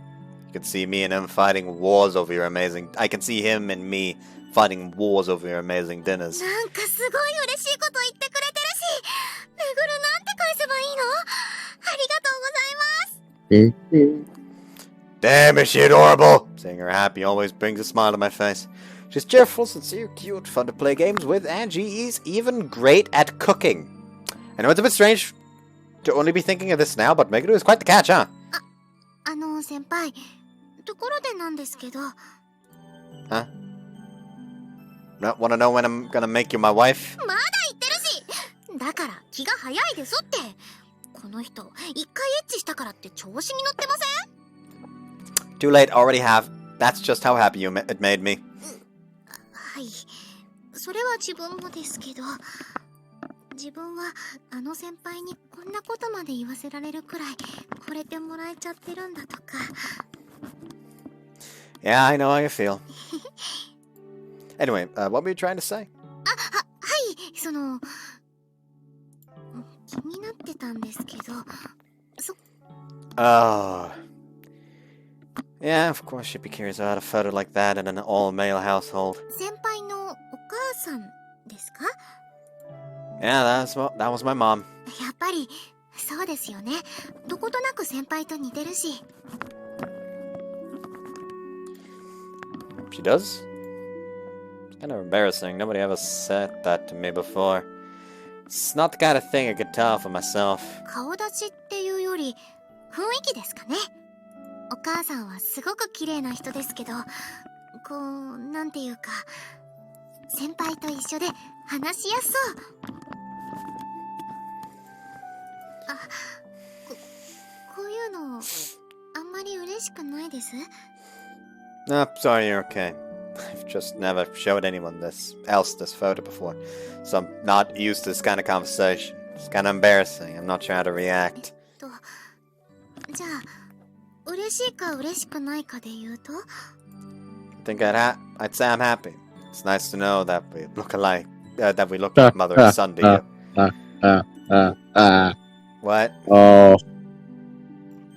You can see me and him fighting wars over your amazing... I can see him and me fighting wars over your amazing dinners. なんかすごい嬉しいこと言ってくれてるしめぐるなんて返せばいいのありがとうございます Damn, is she adorable! Seeing her happy always brings a smile to my face. She's cheerful, sincere, cute, fun to play games with, and she is even great at cooking. I know it's a bit strange to only be thinking of this now, but Meguru is quite the catch, huh? 先輩ところでなんですけど Huh? Wanna know when I'm gonna make you my wife? まだ言ってるしだから気が早いですってこの人一回エッチしたからって調子に乗ってません Too late, already have. That's just how happy it made me. はいそれは自分もですけど自分は先輩にこんなことまで言わせられるくらい惚れてもらえちゃってるんだとか Yeah, I know how you feel. Anyway, what were you trying to say? はいその気になってたんですけど Oh. Yeah, of course she'd be curious about a photo like that in an all-male household. 先輩のお母さんですか Yeah, that was my mom. やっぱりそうですよねどことなく先輩と似てるし She does? It's kind of embarrassing. Nobody ever said that to me before. It's not the kind of thing I could tell for myself. 顔立ちっていうより雰囲気ですかね。お母さんはすごく綺麗な人ですけど、こうなんていうか先輩と一緒で話しやすそう。あ、こういうのあんまり嬉しくないです。 No, sorry, you're okay. I've just never showed anyone this photo before, so I'm not used to this kind of conversation. It's kind of embarrassing. I'm not sure how to react. じゃあ嬉しいか嬉しくないかで言うと、 I think I'd say I'm happy. It's nice to know that we look alike, that we look like mother and son to you. What? Oh.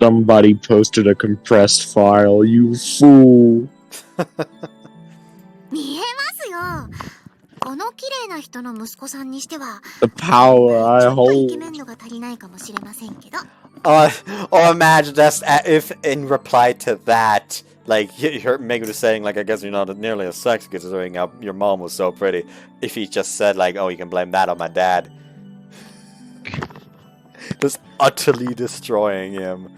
Somebody posted a compressed file, you fool. 見えますよ。この綺麗な人の息子さんにしては The power ち I ょっとイケ hold. メン度が足りないかもしれませんけど。 Or imagine that's if in reply to that, like you heard Meguru saying, like, I guess you're not nearly as sexy considering how your mom was so pretty. If he just said, like, oh, you can blame that on my dad. Just utterly destroying him.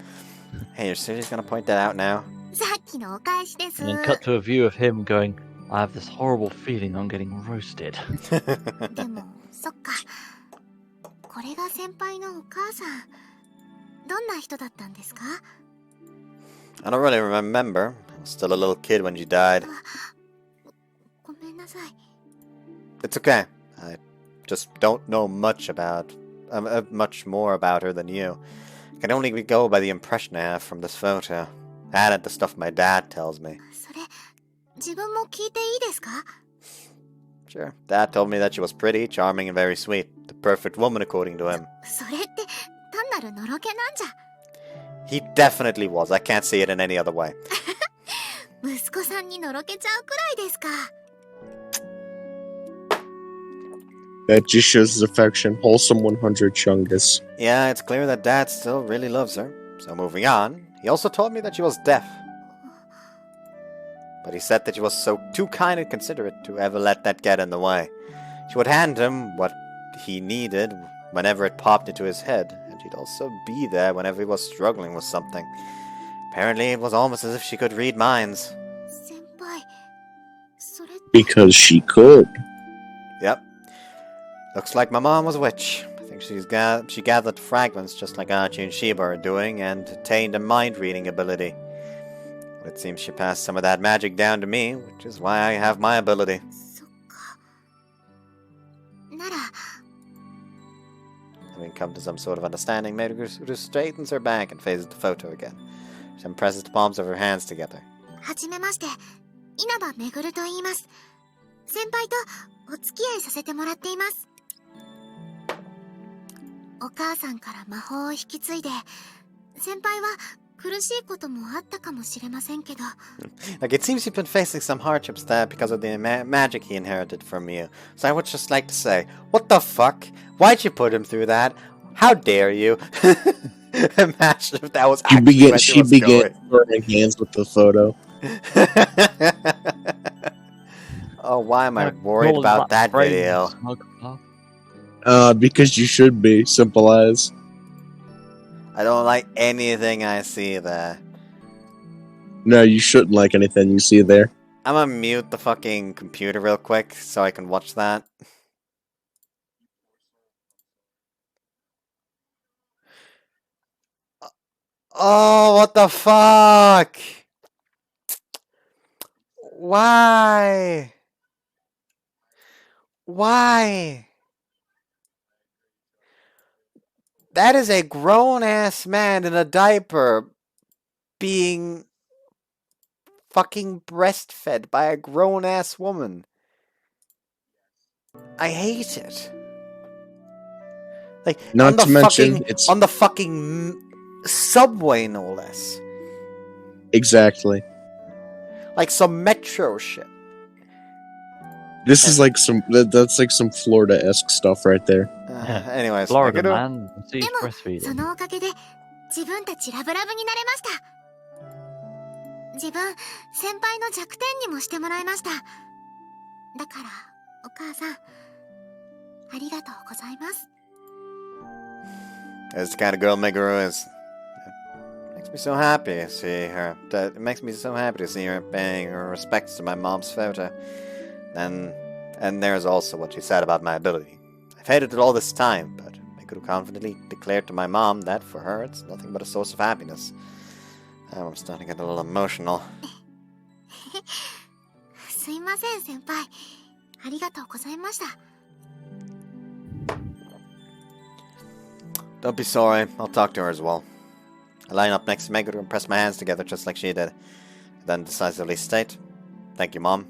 Hey, you're seriously gonna point that out now? さっきのお返しです。 And then cut to a view of him going, I have this horrible feeling I'm getting roasted. でもそっか、これが先輩のお母さん。どんな人だったんですか？ I don't really remember. I was still a little kid when she died. ごめんなさい。 It's okay. I just don't know much more about her than you. I can only go by the impression I have from this photo. And the stuff my dad tells me. それ自分も聞いていいですか？ Sure. Dad told me that she was pretty, charming, and very sweet. The perfect woman, according to him. それって単なるのろけなんじゃ。 He definitely was. I can't see it in any other way. 息子さんにのろけちゃうくらいですか。 That just shows his affection. Wholesome 100 Chungus. Yeah, it's clear that Dad still really loves her. So moving on, he also told me that she was deaf. But he said that she was so too kind and considerate to ever let that get in the way. She would hand him what he needed whenever it popped into his head, and she'd also be there whenever he was struggling with something. Apparently, it was almost as if she could read minds. 先輩、それって Because she could. Yep. Looks like my mom was a witch. I think she gathered fragments just like Archie and Sheba are doing and attained a mind-reading ability. But it seems she passed some of that magic down to me, which is why I have my ability. そっか。なら Having come to some sort of understanding, Meguru straightens her back and faces the photo again. She presses the palms of her hands together. はじめまして、稲葉めぐると言います。先輩とお付き合いさせてもらっています。お母さんから魔法を引き継いで、先輩は苦しいこともあったかもしれませんけど。 Like, it seems you've been facing some hardships there because of the magic he inherited from you. So I would just like to say, what the fuck? Why'd you put him through that? How dare you? Imagine if that was actually where She began burning hands with the photo. Oh, why am I worried about that video? Because you should be. Simple as. I don't like anything I see there. No, you shouldn't like anything you see there. I'm gonna mute the fucking computer real quick so I can watch that. Oh, what the fuck? Why? Why? That is a grown-ass man in a diaper being fucking breastfed by a grown-ass woman. I hate it. Like, Not on the to mention, fucking, it's- on the fucking subway, no less. Exactly. Like some metro shit. This is like that's like some Florida-esque stuff right there. Anyways, Florida Meguru. man receives でも、そ breastfeeding. のおかげで自分たちラブラブになれました。自分、先輩の弱点にもしてもらいました。だから、お母さん、ありがとうございます。 That's the kind of girl Meguru is. It makes me so happy to see her. It makes me so happy to see her paying her respects to my mom's photo. And there's also what she said about my ability. I've hated it all this time, but Meguru confidently declared to my mom that for her it's nothing but a source of happiness. I'm starting to get a little emotional. すいません先輩、ありがとうございました。 Don't be sorry, I'll talk to her as well. I line up next to Meguru and press my hands together just like she did. Then decisively state, "Thank you, Mom.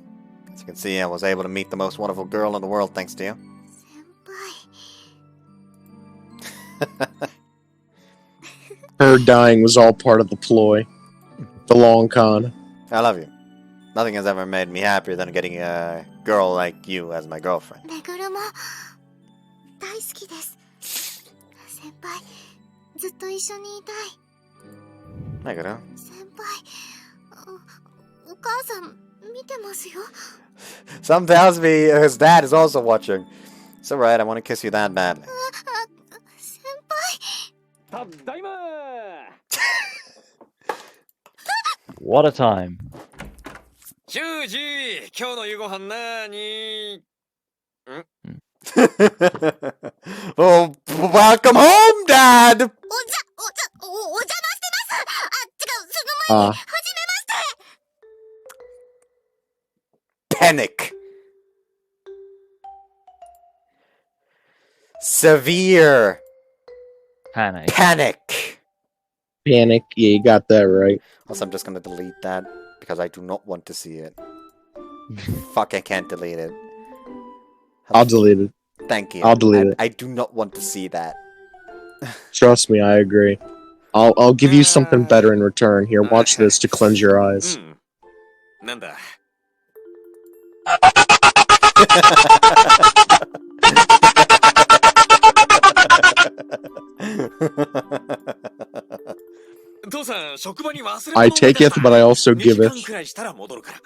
As you can see, I was able to meet the most wonderful girl in the world thanks to you." 先輩、 Her dying was all part of the ploy. The long con. I love you. Nothing has ever made me happier than getting a girl like you as my girlfriend. めぐるも大好きです。先輩、ずっと一緒にいたい。 Meguru. 先輩、お母さん見てますよ。 Some tells me his dad is also watching. It's alright, I want to kiss you that badly. 先輩、 ただいま What a time. 修二、今日の夕ご飯なーに Oh, welcome home, Dad! お邪魔してます。あ、違う、その前に、はじめまして。 Panic. Severe Panic. panic. Panic. Yeah, you got that right. Also, I'm just gonna delete that because I do not want to see it. Fuck, I can't delete it. I'll delete it. Thank you. I'll delete it. I do not want to see that. Trust me, I agree. I'll give you something better in return. Here, watch this to cleanse your eyes. なんだ 父さん、職場に忘れ物 I を置い take てあっ it, た but I also 2時 give 間 it. くらいしたら戻るから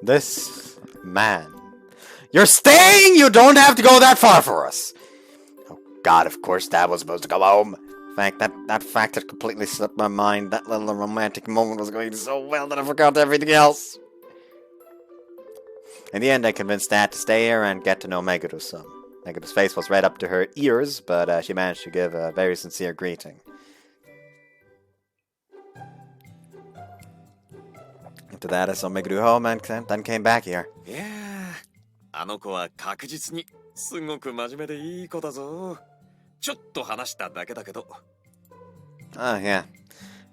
This man. You're staying? You don't have to go that far for us. Oh God, of course Dad was supposed to go home. In fact, that fact had completely slipped my mind. That little romantic moment was going so well that I forgot everything else. In the end, I convinced Dad to stay here and get to know Meguru some. Meguru's face was right up to her ears, but she managed to give a very sincere greeting. After that, I saw Meguru home and then came back here. いやー、あの子は確実にすごく真面目でいい子だぞ。ちょっと話しただけだけど。 Oh, yeah.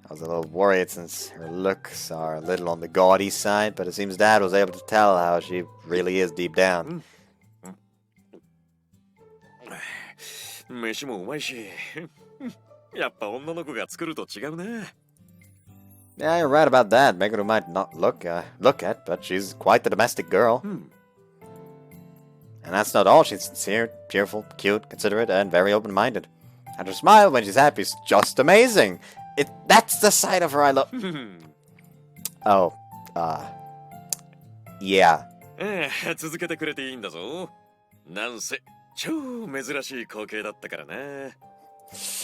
I was a little worried since her looks are a little on the gaudy side, but it seems Dad was able to tell how she really is deep down. 飯もうまいし、やっぱ女の子が作ると違うね。 Yeah, you're right about that. Meguru might not look at, but she's quite the domestic girl. And that's not all. She's sincere, cheerful, cute, considerate, and very open-minded. And her smile when she's happy is just amazing. That's the side of her I love. Oh, yeah. 続けてくれていいんだぞ。なんせ超珍しい光景だったからね。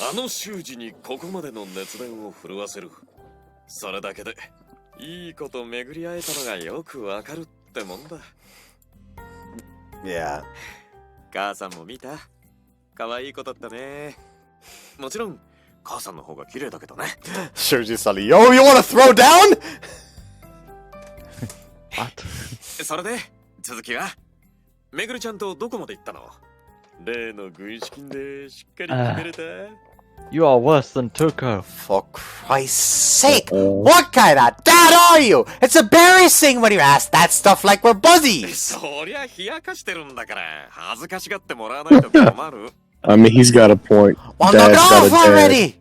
あの習字にここまでの熱弁を震わせる。それだけでいいこと巡り会えたのがよくわかるってもんだ。Yeah. 母さんも見た？可愛い子だったね。もちろん母さんの方が綺麗だけどね。Shuji Sully, yo, you wanna throw down? What? それで続きはめぐるちゃんとどこまで行ったの？例の軍資金でしっかり決めれた？ You are worse than Tuko. For Christ's sake, what kind of dad are you? It's embarrassing when you ask that stuff like we're buddies. そりゃ冷やかしてるんだから恥ずかしがってもらわないと困る。I mean, he's got a point. Well, knock Dad's it got off a dad. already.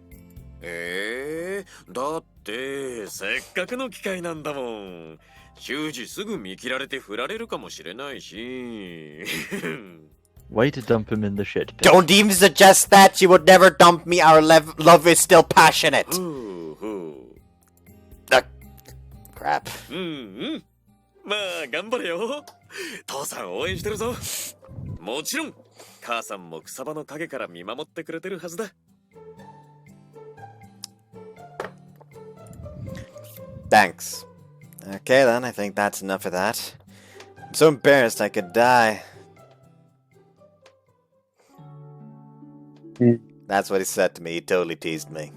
だってせっかくの機会なんだもん。習字すぐ見切られて振られるかもしれないし。Way to dump him in the shit pit. Don't even suggest that. She would never dump me. Our love is still passionate. ふうふ Crap. う。まあ頑張れよ。父さん応援してるぞ。もちろん母さんも草場の陰から見守ってくれてるはずだ。 Thanks. Okay then, I think that's enough of that. I'm so embarrassed I could die. That's what he said to me. He totally teased me.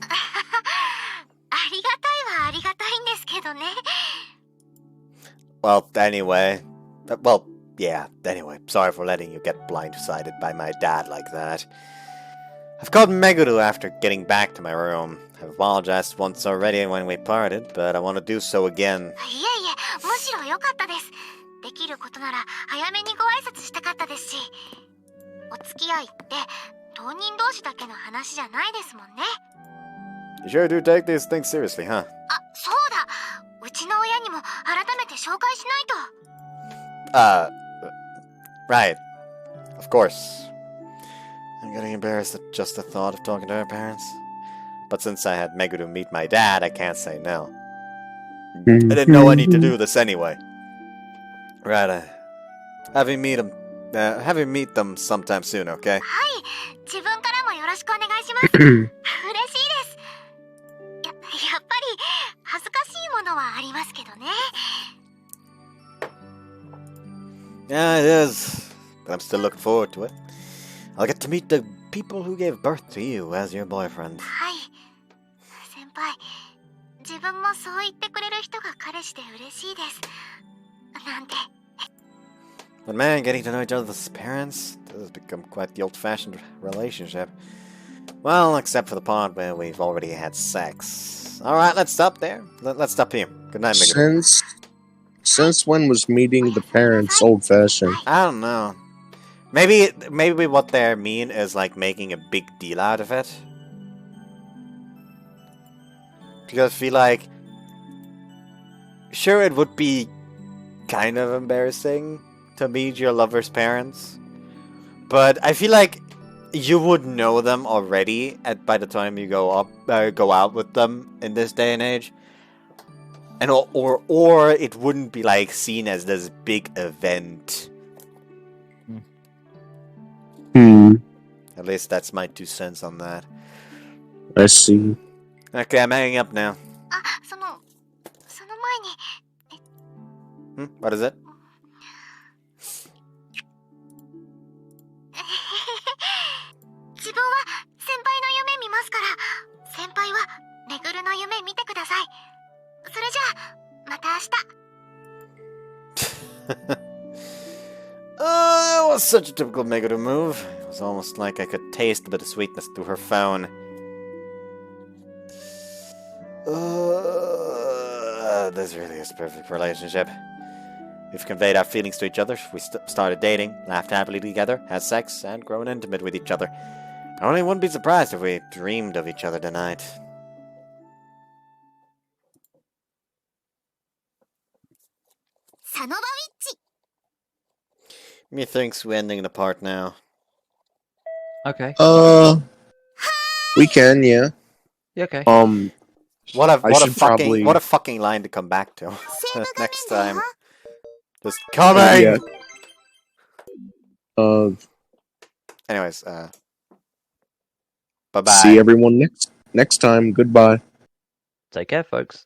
ありがたいはありがたいんですけどね。 Well, anyway. Well, yeah, anyway. Sorry for letting you get blindsided by my dad like that. I've called Meguru after getting back to my room. I've apologized once already when we parted, but I want to do so again. いえいえ、むしろ良かったです。できることなら早めにご挨拶したかったですし、お付き合いって当人同士だけの話じゃないですもんね。 You sure do take these things seriously, huh? あ、そうだ。うちの親にも改めて紹介しないと。Right. Of course. I'm getting embarrassed at just the thought of talking to her parents. But since I had Meguru meet my dad, I can't say no. I didn't know I need to do this anyway. Right, have you meet them sometime soon, okay? はい、自分からもよろしくお願いします。嬉しいです。やっぱり恥ずかしいものはありますけどね。 Yeah, it is. But I'm still looking forward to it. I'll get to meet the people who gave birth to you as your boyfriend. はい。先輩、自分もそう言ってくれる人が彼氏で嬉しいです。なんて。 But man, getting to know each other's parents, this has become quite the old-fashioned relationship. Well, except for the part where we've already had sex. Alright, let's stop there. Let's stop here. Good night, Meguru. Since when was meeting the parents old-fashioned? I don't know. Maybe what they mean is like making a big deal out of it. Because I feel like, sure, it would be kind of embarrassing to meet your lover's parents, but I feel like you would know them already by the time you go out with them in this day and age, and or it wouldn't be like seen as this big event. At least that's my 2 cents on that. I see. Okay, I'm hanging up now. あ、その前に。 What is it? 自分は先輩の夢見ますから、先輩はめぐるの夢見てください。それじゃあまた明日。 It was such a typical Meguru move. It was almost like I could taste a bit of sweetness through her phone. This really is a perfect relationship. We've conveyed our feelings to each other. We started dating, laughed happily together, had sex, and grown intimate with each other. I only wouldn't be surprised if we dreamed of each other tonight. Methinks we're ending the part now. Okay. We can, yeah. Yeah, okay. What probably- a fucking line to come back to next time. Just coming. Yeah. Anyways, bye bye. See everyone next time. Goodbye. Take care, folks.